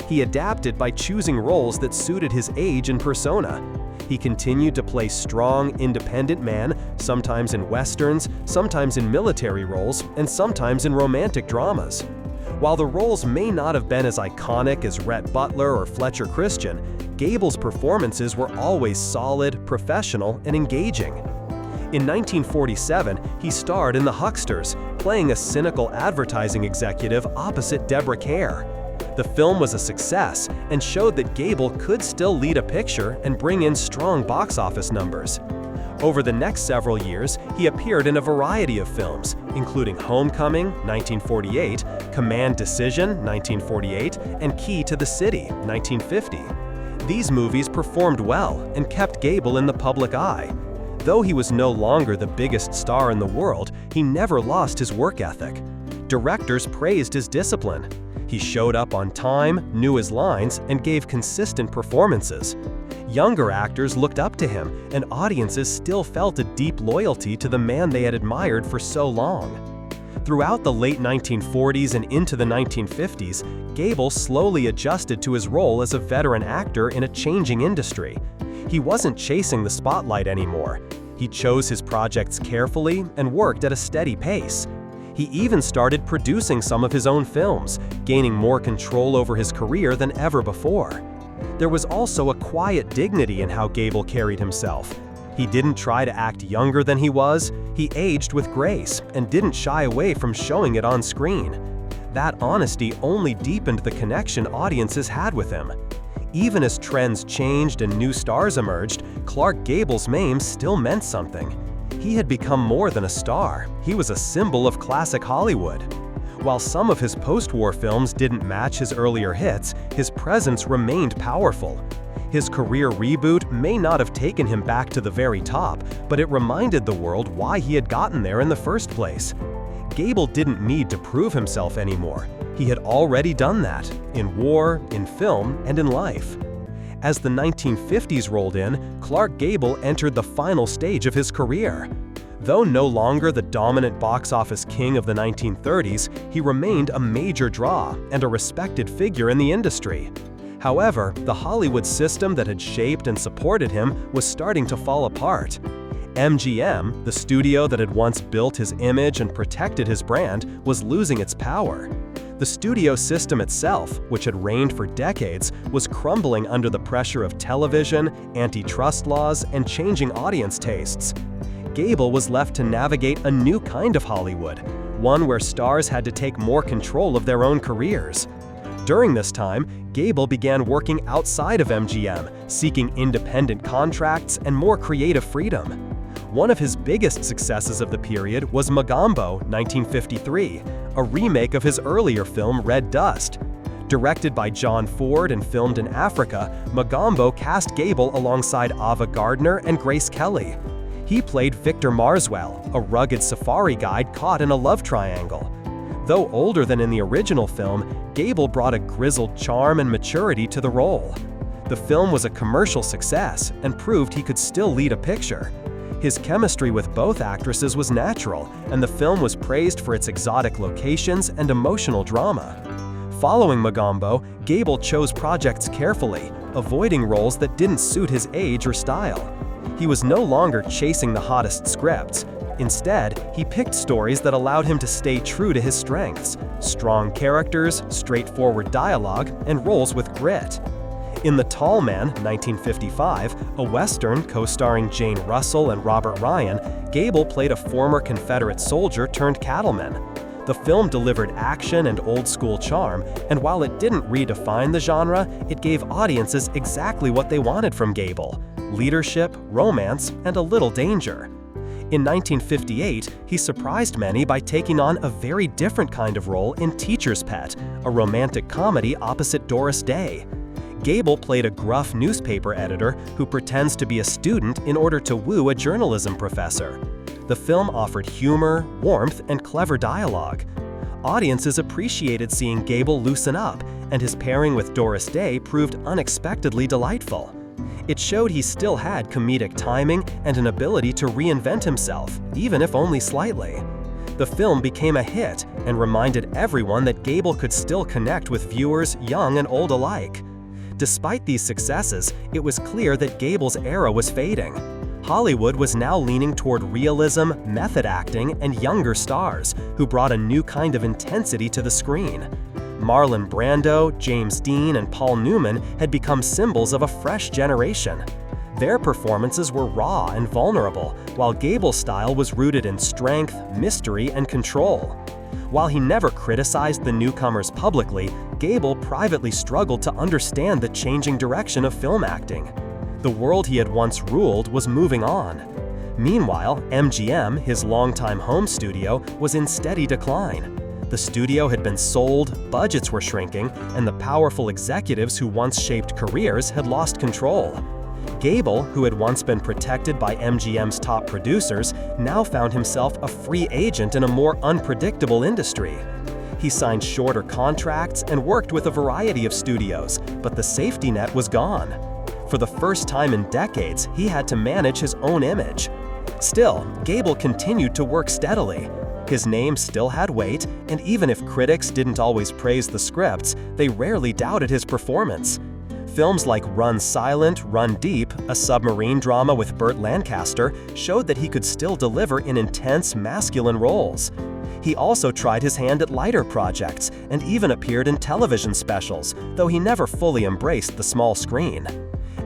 He adapted by choosing roles that suited his age and persona. He continued to play strong, independent man, sometimes in westerns, sometimes in military roles, and sometimes in romantic dramas. While the roles may not have been as iconic as Rhett Butler or Fletcher Christian, Gable's performances were always solid, professional, and engaging. In 1947, he starred in The Hucksters, playing a cynical advertising executive opposite Deborah Kerr. The film was a success and showed that Gable could still lead a picture and bring in strong box office numbers. Over the next several years, he appeared in a variety of films, including Homecoming, 1948, Command Decision, 1948, and Key to the City, 1950. These movies performed well and kept Gable in the public eye. Though he was no longer the biggest star in the world, he never lost his work ethic. Directors praised his discipline. He showed up on time, knew his lines, and gave consistent performances. Younger actors looked up to him, and audiences still felt a deep loyalty to the man they had admired for so long. Throughout the late 1940s and into the 1950s, Gable slowly adjusted to his role as a veteran actor in a changing industry. He wasn't chasing the spotlight anymore. He chose his projects carefully and worked at a steady pace. He even started producing some of his own films, gaining more control over his career than ever before. There was also a quiet dignity in how Gable carried himself. He didn't try to act younger than he was, he aged with grace and didn't shy away from showing it on screen. That honesty only deepened the connection audiences had with him. Even as trends changed and new stars emerged, Clark Gable's name still meant something. He had become more than a star. He was a symbol of classic Hollywood. While some of his post-war films didn't match his earlier hits, his presence remained powerful. His career reboot may not have taken him back to the very top, but it reminded the world why he had gotten there in the first place. Gable didn't need to prove himself anymore. He had already done that, in war, in film, and in life. As the 1950s rolled in, Clark Gable entered the final stage of his career. Though no longer the dominant box office king of the 1930s, he remained a major draw and a respected figure in the industry. However, the Hollywood system that had shaped and supported him was starting to fall apart. MGM, the studio that had once built his image and protected his brand, was losing its power. The studio system itself, which had reigned for decades, was crumbling under the pressure of television, antitrust laws, and changing audience tastes. Gable was left to navigate a new kind of Hollywood, one where stars had to take more control of their own careers. During this time, Gable began working outside of MGM, seeking independent contracts and more creative freedom. One of his biggest successes of the period was Mogambo, 1953, a remake of his earlier film Red Dust. Directed by John Ford and filmed in Africa, Mogambo cast Gable alongside Ava Gardner and Grace Kelly. He played Victor Marswell, a rugged safari guide caught in a love triangle. Though older than in the original film, Gable brought a grizzled charm and maturity to the role. The film was a commercial success and proved he could still lead a picture. His chemistry with both actresses was natural, and the film was praised for its exotic locations and emotional drama. Following Magambo, Gable chose projects carefully, avoiding roles that didn't suit his age or style. He was no longer chasing the hottest scripts. Instead, he picked stories that allowed him to stay true to his strengths: strong characters, straightforward dialogue, and roles with grit. In The Tall Man, 1955, a Western co-starring Jane Russell and Robert Ryan, Gable played a former Confederate soldier turned cattleman. The film delivered action and old-school charm, and while it didn't redefine the genre, it gave audiences exactly what they wanted from Gable: leadership, romance, and a little danger. In 1958, he surprised many by taking on a very different kind of role in Teacher's Pet, a romantic comedy opposite Doris Day. Gable played a gruff newspaper editor who pretends to be a student in order to woo a journalism professor. The film offered humor, warmth, and clever dialogue. Audiences appreciated seeing Gable loosen up, and his pairing with Doris Day proved unexpectedly delightful. It showed he still had comedic timing and an ability to reinvent himself, even if only slightly. The film became a hit and reminded everyone that Gable could still connect with viewers, young and old alike. Despite these successes, it was clear that Gable's era was fading. Hollywood was now leaning toward realism, method acting, and younger stars, who brought a new kind of intensity to the screen. Marlon Brando, James Dean, and Paul Newman had become symbols of a fresh generation. Their performances were raw and vulnerable, while Gable's style was rooted in strength, mystery, and control. While he never criticized the newcomers publicly, Gable privately struggled to understand the changing direction of film acting. The world he had once ruled was moving on. Meanwhile, MGM, his longtime home studio, was in steady decline. The studio had been sold, budgets were shrinking, and the powerful executives who once shaped careers had lost control. Gable, who had once been protected by MGM's top producers, now found himself a free agent in a more unpredictable industry. He signed shorter contracts and worked with a variety of studios, but the safety net was gone. For the first time in decades, he had to manage his own image. Still, Gable continued to work steadily. His name still had weight, and even if critics didn't always praise the scripts, they rarely doubted his performance. Films like Run Silent, Run Deep, a submarine drama with Burt Lancaster, showed that he could still deliver in intense, masculine roles. He also tried his hand at lighter projects and even appeared in television specials, though he never fully embraced the small screen.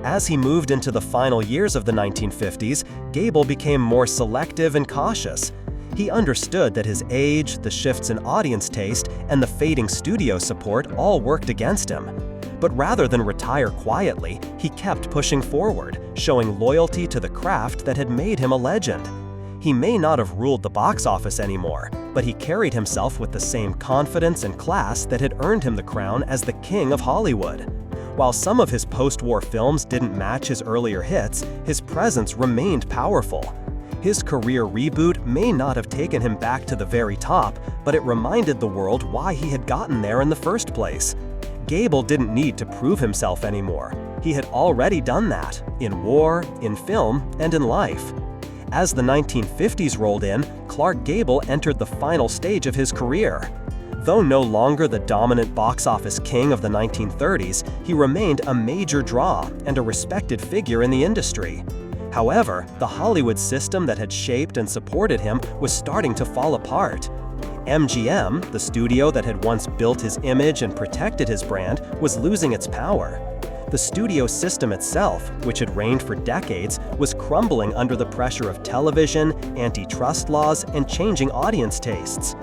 As he moved into the final years of the 1950s, Gable became more selective and cautious. He understood that his age, the shifts in audience taste, and the fading studio support all worked against him. But rather than retire quietly, he kept pushing forward, showing loyalty to the craft that had made him a legend. He may not have ruled the box office anymore, but he carried himself with the same confidence and class that had earned him the crown as the King of Hollywood. While some of his post-war films didn't match his earlier hits, his presence remained powerful. His career reboot may not have taken him back to the very top, but it reminded the world why he had gotten there in the first place. Gable didn't need to prove himself anymore. He had already done that, in war, in film, and in life. As the 1950s rolled in, Clark Gable entered the final stage of his career. Though no longer the dominant box office king of the 1930s, he remained a major draw and a respected figure in the industry. However, the Hollywood system that had shaped and supported him was starting to fall apart. MGM, the studio that had once built his image and protected his brand, was losing its power. The studio system itself, which had reigned for decades, was crumbling under the pressure of television, antitrust laws, and changing audience tastes.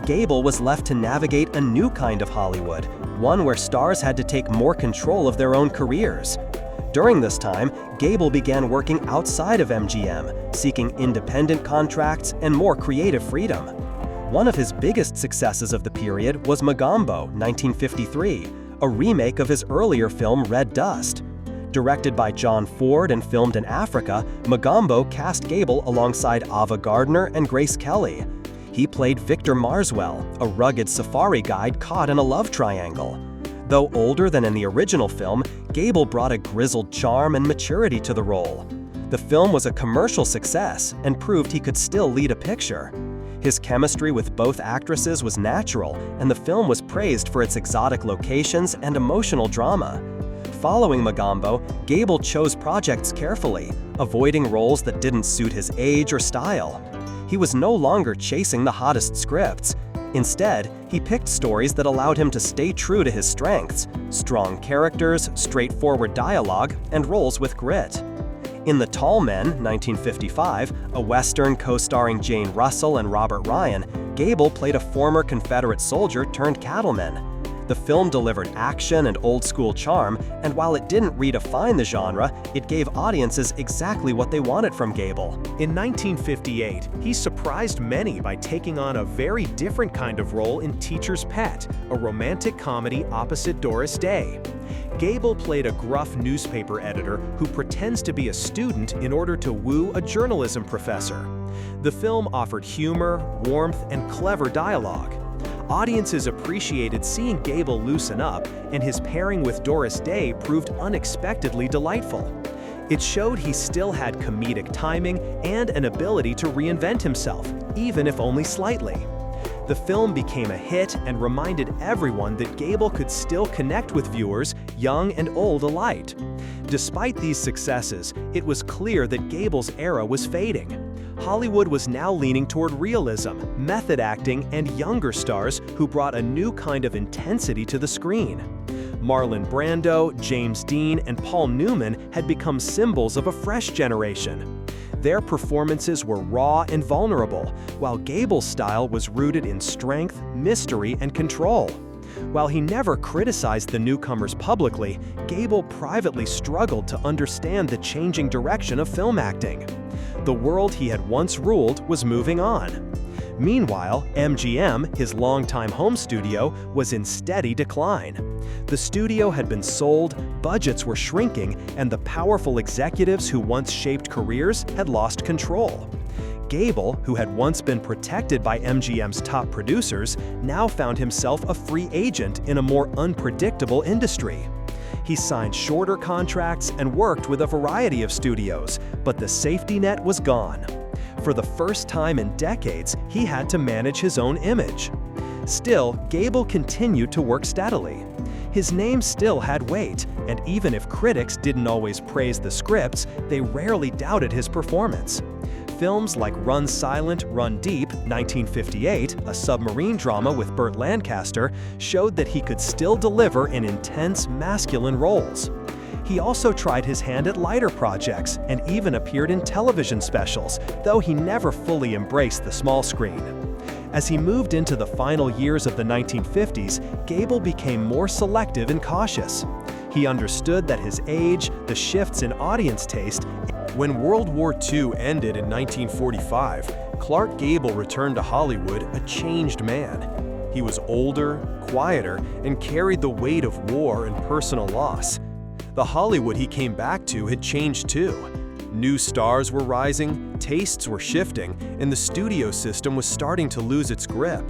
Gable was left to navigate a new kind of Hollywood, one where stars had to take more control of their own careers. During this time, Gable began working outside of MGM, seeking independent contracts and more creative freedom. One of his biggest successes of the period was Magambo, 1953, a remake of his earlier film Red Dust. Directed by John Ford and filmed in Africa, Magambo cast Gable alongside Ava Gardner and Grace Kelly. He played Victor Marswell, a rugged safari guide caught in a love triangle. Though older than in the original film, Gable brought a grizzled charm and maturity to the role. The film was a commercial success and proved he could still lead a picture. His chemistry with both actresses was natural, and the film was praised for its exotic locations and emotional drama. Following Magambo, Gable chose projects carefully, avoiding roles that didn't suit his age or style. He was no longer chasing the hottest scripts. Instead, he picked stories that allowed him to stay true to his strengths: strong characters, straightforward dialogue, and roles with grit. In The Tall Men, 1955, a Western co-starring Jane Russell and Robert Ryan, Gable played a former Confederate soldier turned cattleman. The film delivered action and old-school charm, and while it didn't redefine the genre, it gave audiences exactly what they wanted from Gable. In 1958, he surprised many by taking on a very different kind of role in Teacher's Pet, a romantic comedy opposite Doris Day. Gable played a gruff newspaper editor who pretends to be a student in order to woo a journalism professor. The film offered humor, warmth, and clever dialogue. Audiences appreciated seeing Gable loosen up, and his pairing with Doris Day proved unexpectedly delightful. It showed he still had comedic timing and an ability to reinvent himself, even if only slightly. The film became a hit and reminded everyone that Gable could still connect with viewers, young and old alike. Despite these successes, it was clear that Gable's era was fading. Hollywood was now leaning toward realism, method acting, and younger stars who brought a new kind of intensity to the screen. Marlon Brando, James Dean, and Paul Newman had become symbols of a fresh generation. Their performances were raw and vulnerable, while Gable's style was rooted in strength, mystery, and control. While he never criticized the newcomers publicly, Gable privately struggled to understand the changing direction of film acting. The world he had once ruled was moving on. Meanwhile, MGM, his longtime home studio, was in steady decline. The studio had been sold, budgets were shrinking, and the powerful executives who once shaped careers had lost control. Gable, who had once been protected by MGM's top producers, now found himself a free agent in a more unpredictable industry. He signed shorter contracts and worked with a variety of studios, but the safety net was gone. For the first time in decades, he had to manage his own image. Still, Gable continued to work steadily. His name still had weight, and even if critics didn't always praise the scripts, they rarely doubted his performance. Films like Run Silent, Run Deep, 1958, a submarine drama with Burt Lancaster, showed that he could still deliver in intense, masculine roles. He also tried his hand at lighter projects and even appeared in television specials, though he never fully embraced the small screen. As he moved into the final years of the 1950s, Gable became more selective and cautious. He understood that his age, the shifts in audience taste. When World War II ended in 1945, Clark Gable returned to Hollywood a changed man. He was older, quieter, and carried the weight of war and personal loss. The Hollywood he came back to had changed too. New stars were rising, tastes were shifting, and the studio system was starting to lose its grip.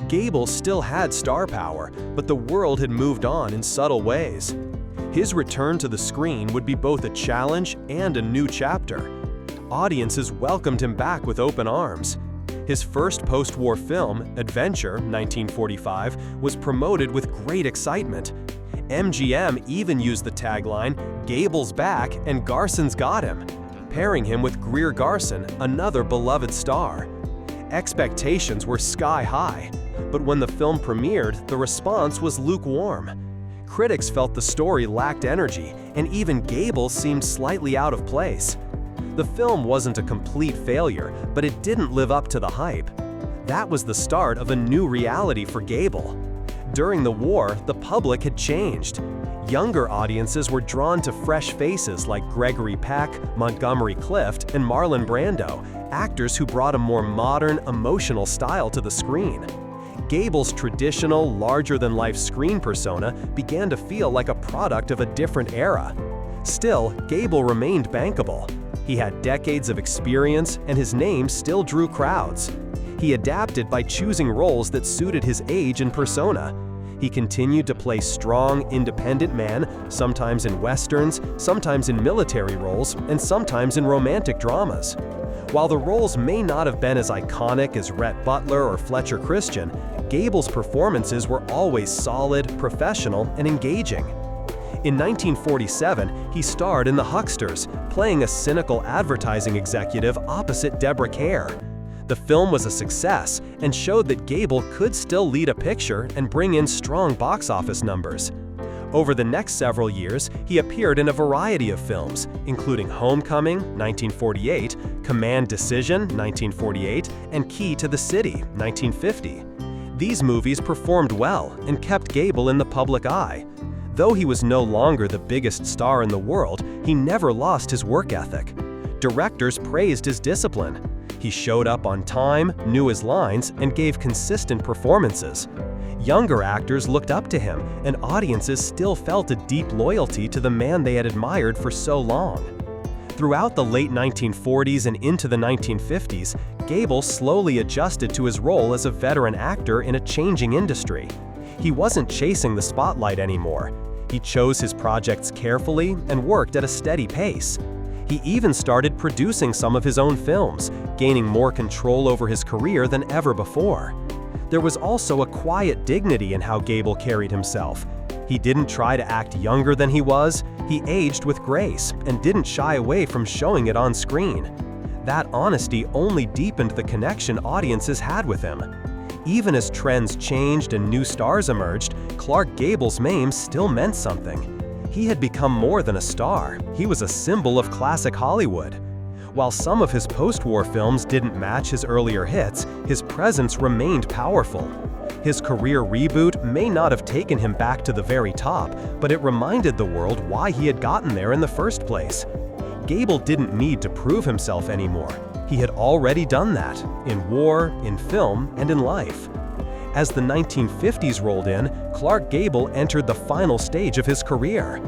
Gable still had star power, but the world had moved on in subtle ways. His return to the screen would be both a challenge and a new chapter. Audiences welcomed him back with open arms. His first post-war film, Adventure, 1945, was promoted with great excitement. MGM even used the tagline, "Gable's back and Garson's got him," pairing him with Greer Garson, another beloved star. Expectations were sky high, but when the film premiered, the response was lukewarm. Critics felt the story lacked energy, and even Gable seemed slightly out of place. The film wasn't a complete failure, but it didn't live up to the hype. That was the start of a new reality for Gable. During the war, the public had changed. Younger audiences were drawn to fresh faces like Gregory Peck, Montgomery Clift, and Marlon Brando, actors who brought a more modern, emotional style to the screen. Gable's traditional, larger-than-life screen persona began to feel like a product of a different era. Still, Gable remained bankable. He had decades of experience, and his name still drew crowds. He He adapted by choosing roles that suited his age and persona. He continued to play strong, independent man, sometimes in westerns, sometimes in military roles, and sometimes in romantic dramas. While the roles may not have been as iconic as Rhett Butler or Fletcher Christian, Gable's performances were always solid, professional, and engaging. In 1947, he starred in The Hucksters, playing a cynical advertising executive opposite Deborah Kerr. The film was a success and showed that Gable could still lead a picture and bring in strong box office numbers. Over the next several years, he appeared in a variety of films, including Homecoming, 1948, Command Decision, 1948, and Key to the City, 1950. These movies performed well and kept Gable in the public eye. Though he was no longer the biggest star in the world, he never lost his work ethic. Directors praised his discipline. He showed up on time, knew his lines, and gave consistent performances. Younger actors looked up to him, and audiences still felt a deep loyalty to the man they had admired for so long. Throughout the late 1940s and into the 1950s, Gable slowly adjusted to his role as a veteran actor in a changing industry. He wasn't chasing the spotlight anymore. He chose his projects carefully and worked at a steady pace. He even started producing some of his own films, gaining more control over his career than ever before. There was also a quiet dignity in how Gable carried himself. He didn't try to act younger than he was, he aged with grace and didn't shy away from showing it on screen. That honesty only deepened the connection audiences had with him. Even as trends changed and new stars emerged, Clark Gable's name still meant something. He had become more than a star. He was a symbol of classic Hollywood. While some of his post-war films didn't match his earlier hits, his presence remained powerful. His career reboot may not have taken him back to the very top, but it reminded the world why he had gotten there in the first place. Gable didn't need to prove himself anymore. He had already done that, in war, in film, and in life. As the 1950s rolled in, Clark Gable entered the final stage of his career.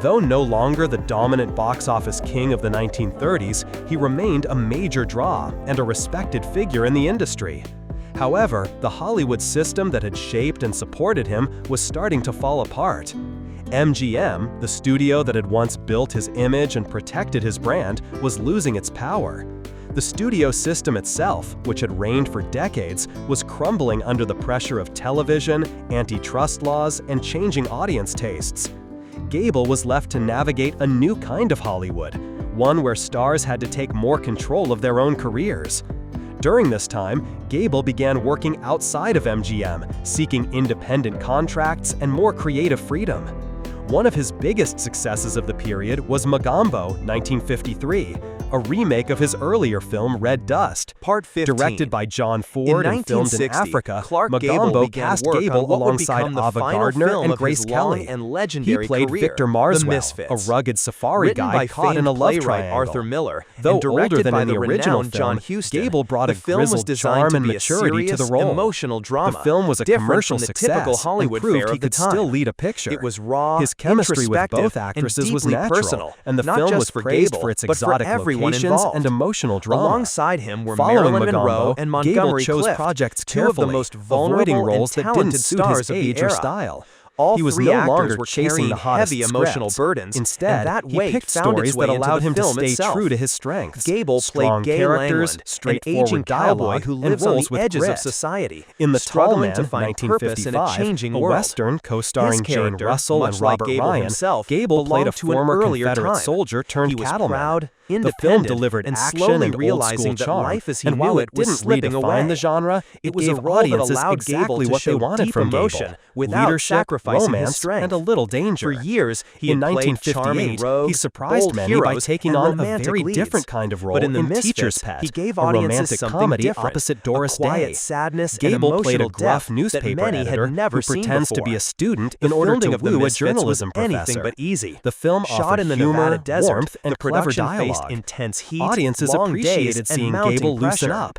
Though no longer the dominant box office king of the 1930s, he remained a major draw and a respected figure in the industry. However, the Hollywood system that had shaped and supported him was starting to fall apart. MGM, the studio that had once built his image and protected his brand, was losing its power. The studio system itself, which had reigned for decades, was crumbling under the pressure of television, antitrust laws, and changing audience tastes. Gable was left to navigate a new kind of Hollywood, one where stars had to take more control of their own careers. During this time, Gable began working outside of MGM, seeking independent contracts and more creative freedom. One of his biggest successes of the period was Mogambo, 1953, a remake of his earlier film Red Dust. Part 15. Directed by John Ford and filmed in Africa, Clark Gable Mogambo began cast work Gable on what would alongside become the Ava final Gardner film and of Grace his long Kelly. and legendary He played career, Victor The Marswell, a Misfits. rugged safari Written guy by caught in a famed love playwright triangle. Arthur Miller, Though and directed older than by in the the original renowned John film, Huston, Gable brought the a film was grizzled designed charm to and be a maturity to the serious, role. emotional drama, The film was a different commercial from the success typical Hollywood and proved fare he of the could still time. lead a picture. It was raw, His chemistry with introspective, both actresses and was deeply natural, personal, and the not film just was for praised Gable, for its but for exotic everyone locations involved. and emotional drama. Alongside him were Following Marilyn Monroe Mogambo, and Montgomery Gable chose Clift, projects two of carefully, the most avoiding vulnerable roles and that didn't talented suit his stars of the age or era. style. All He was three no actors longer were chasing carrying the hottest heavy emotional scripts. burdens, Instead, and that he weight picked found stories its way that into allowed the him to film stay itself. true to his strengths. Gable Strong played Gay characters, Langland, an straightforward aging cowboy dialogue, who and lives on roles the with edges grit. of society, In The Tall struggling Man, to find purpose in a 1955, changing a world. Western co-starring His Jane character, Russell much and like Robert Gable Ryan, himself, Gable played a belonged to an former earlier Confederate time. soldier turned He was cattleman. proud, The film independent, delivered and action slowly and realizing old-school that charm, life as he and knew while it was didn't slipping redefine away. the genre, It it was a gave role that audiences allowed exactly Gable to what they show wanted deep from emotion Gable: without leadership, sacrificing his romance, strength. and a little danger. For years, he in had played 1958, charming rogues, he surprised bold many by heroes, taking and on a romantic very leads. different kind of role But in The Teacher's Misfits, Pet, he gave a audiences romantic something comedy different, opposite Doris a quiet Day. sadness and Gable played a emotional gruff depth newspaper that many editor had never who seen pretends to before. be a student The in order filming to of The woo a Misfits was journalism anything professor. but easy. The film Shot offered in the humor, Nevada desert, warmth, and the clever production faced dialogue. intense heat, Audiences long appreciated days, seeing and mounting Gable loosen pressure. up,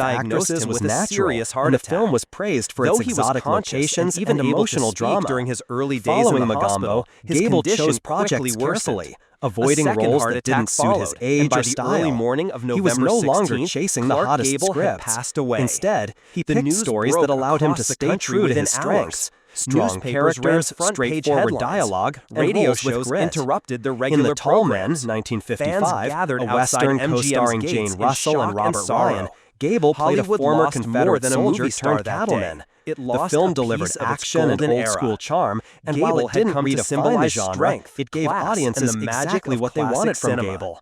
diagnosed him with a serious heart attack. The film was praised for its exotic locations and emotional drama. During his early days in the hospital, Gable chose projects carefully, avoiding roles that didn't suit his age or style. Early morning of November he was no longer chasing the hottest scripts. Passed away. Instead, he picked stories that allowed him to stay true to his strengths. Strong characters, straightforward dialogue, radio shows interrupted the regular in The Tall Men, 1955, a Western co-starring Jane Russell and Robert Ryan, Gable played a former Confederate soldier turned cattleman. The film delivered action and old-school charm, and while it didn't redefine the genre, it gave audiences exactly what they wanted from Gable.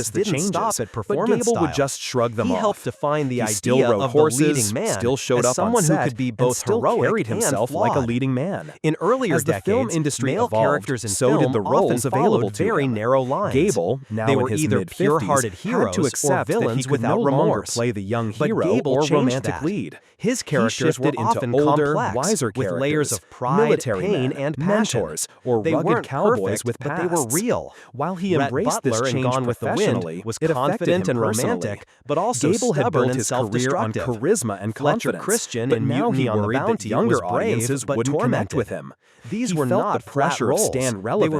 notice the didn't changes, stop at but performance Gable would style. just shrug them He off. helped define the He idea still rode of horses, the leading man, still showed as up someone on set, who could be and both still heroic carried himself and like a flawed. leading man. In earlier As the decades, film industry male evolved, characters in so film did the roles often available followed to very him. narrow lines. Gable, now they in were his either mid-50s, pure-hearted had heroes to accept or villains that he could without no longer remorse. play the young But hero Gable or changed romantic that. lead. His He characters shifted were into often older, complex, wiser with layers characters, of pride, military pain, men, and passion. mentors, or They rugged weren't cowboys perfect, with but they were pasts. real. While he Rhett embraced Butler this in change Gone with the professionally, Wind was it affected confident him and personally. romantic, but also Gable had stubborn built and his career on self-destructive. charisma and Fletcher confidence, Christian but in now Mutiny he on the worried that Bounty younger was brave, audiences but wouldn't connect tormented. with him. These He were felt not the pressure flat of roles. stand They relevance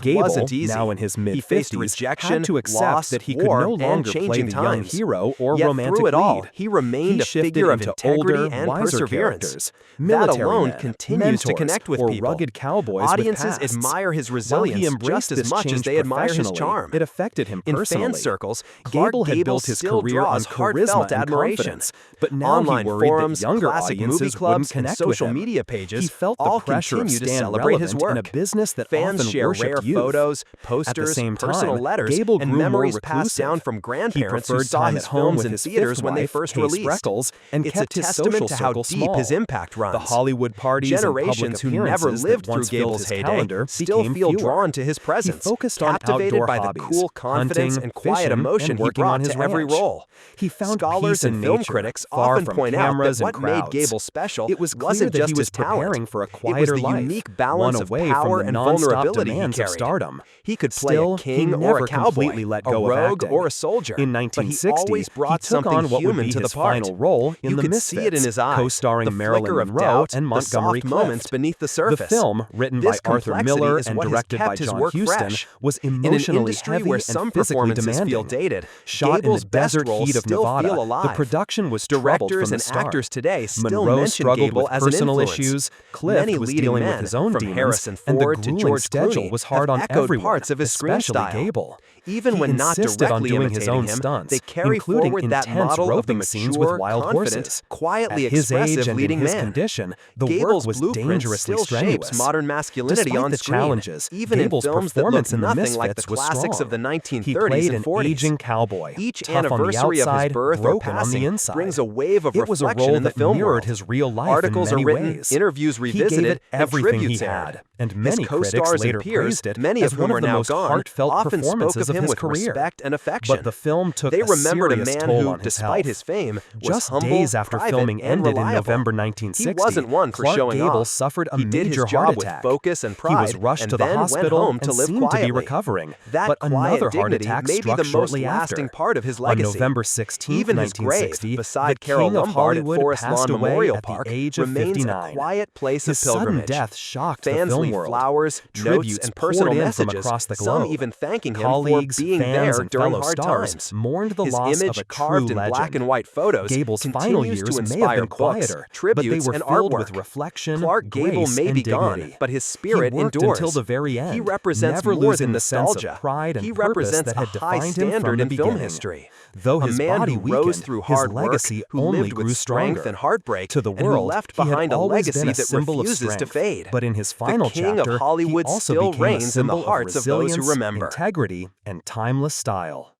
Gable, wasn't easy. now in his He faced mid-50s, rejection, had to accept loss, that he could war, no and longer play changing the young times. hero or Yet romantic through it all, lead. he remained He a shifted figure of into integrity older, and wiser perseverance. characters, That military alone men, continues to mentors, connect with or people. rugged cowboys Audiences with pasts. admire his While resilience he embraced just as this much as change they admire his professionally, charm. It affected him In personally. fan circles, Clark Gable had Gable built his still career on draws heartfelt charisma and admiration. confidence, but now Online he worried forums, that younger classic movie audiences clubs, wouldn't and connect social with him. media pages He felt the all pressure of continue to staying celebrate his relevant in work. a business that Fans often share worshipped rare youth. photos, At the posters, same personal time, letters, Gable and grew more memories passed reclusive. down from He grandparents who preferred saw time his at home films with in his theaters fifth when they wife, first Case released. Freckles, and It's kept a his testament social to how circle deep small. his impact runs. The Hollywood parties and public Generations who never appearances lived that through once filled Gable's his heyday calendar still became feel fewer. drawn to his He presence, focused on captivated outdoor by the hobbies, cool confidence hunting, and quiet fishing, emotion and he working on brought his to every ranch. role. He found Scholars peace in and film nature, critics far often from point out that cameras and what made crowds. Gable special It was clear wasn't that just he was his talent. preparing for a It was quieter the life, unique balance one of away power from the and non-stop vulnerability he demands of carried. stardom. He could play Still, a king he or never a cowboy, completely let go a of rogue acting. or a soldier, In but he always brought something on what would human be to the his part. final role in You The could Misfits, see it in his eyes, co-starring the Marilyn flicker of Monroe doubt, and Montgomery the soft moments Clift. beneath the surface. The film, written This by Arthur complexity Miller is and what has directed by kept his John work Huston, fresh. was In an emotionally industry heavy where and some physically performances demanding. feel dated, Shot Gable's in the desert best roles heat of still Nevada, feel alive. the production was troubled Directors from the and start. actors today still Monroe mention struggled Gable with as an personal influence. issues, Clift Many was leading dealing men, with his own from demons, Harrison and the Ford to grueling George schedule Clooney, was hard have on echoed everyone, parts of his screen especially style. Gable. Even He when not insisted on directly doing his imitating own him, stunts, they carry including forward that intense model of the roping mature, scenes with wild confident, horses. quietly At his expressive age and leading in his man. condition, the Gable's work was blueprint dangerously still strenuous. shapes modern masculinity Despite on the screen, challenges, even Gable's in films that look performance in The nothing like the Misfits was classics strong. of the 1930s He played and an 40s. aging cowboy, Each tough on the anniversary of his outside, birth or broken on passing the inside. brings a wave of It was a reflection role in the that film mirrored world. his real life Articles in many are written, ways. interviews He gave revisited, it and everything he tributes aired. had, and His many critics co-stars later and peers, praised it many as of one whom of are the now most gone, heartfelt often spoke performances of him his with career. respect and affection. But the film took They a remembered a serious man toll who, on his despite health. his fame, was Just humble, days after private, filming and ended in reliable. November 1960, He wasn't one for Clark showing Gable off. suffered a He did major his job heart with attack. focus and pride, He was rushed and to the then hospital went home to and live seemed to be quietly. recovering. That But quiet another heart dignity attack may be struck the most shortly lasting after. part of his legacy. On November 16, Even his grave, 1960, beside the Carol King of Lombard at Hollywood Forest passed Lawn away Memorial at Park, the age of remains 59. a quiet place His of pilgrimage. sudden death shocked the Fans film leave world. flowers, notes, Tributes and personal poured in from messages, across the some globe. even thanking him Colleagues, for being fans, there and during fellow hard stars times. mourned the His loss image of a carved true in black legend. and white photos Gable's final continues years to may have inspire been quieter, books, tributes, but they were and filled artwork. with reflection, Clark Gable grace, may and be gone, dignity. but his spirit He worked endures. until the very end, He represents never more losing than the sense nostalgia. of pride and He purpose represents that had a high defined him standard from the in film beginning. history. Though A his man body who weakened, rose through his hard legacy work, who only lived grew with strength stronger. and heartbreak, To the and who world, left he had behind a always legacy been a that symbol of refuses to strength. fade. But in his The final king chapter, of Hollywood he also still became a reigns in the symbol hearts of of those who resilience, remember. integrity, and timeless style.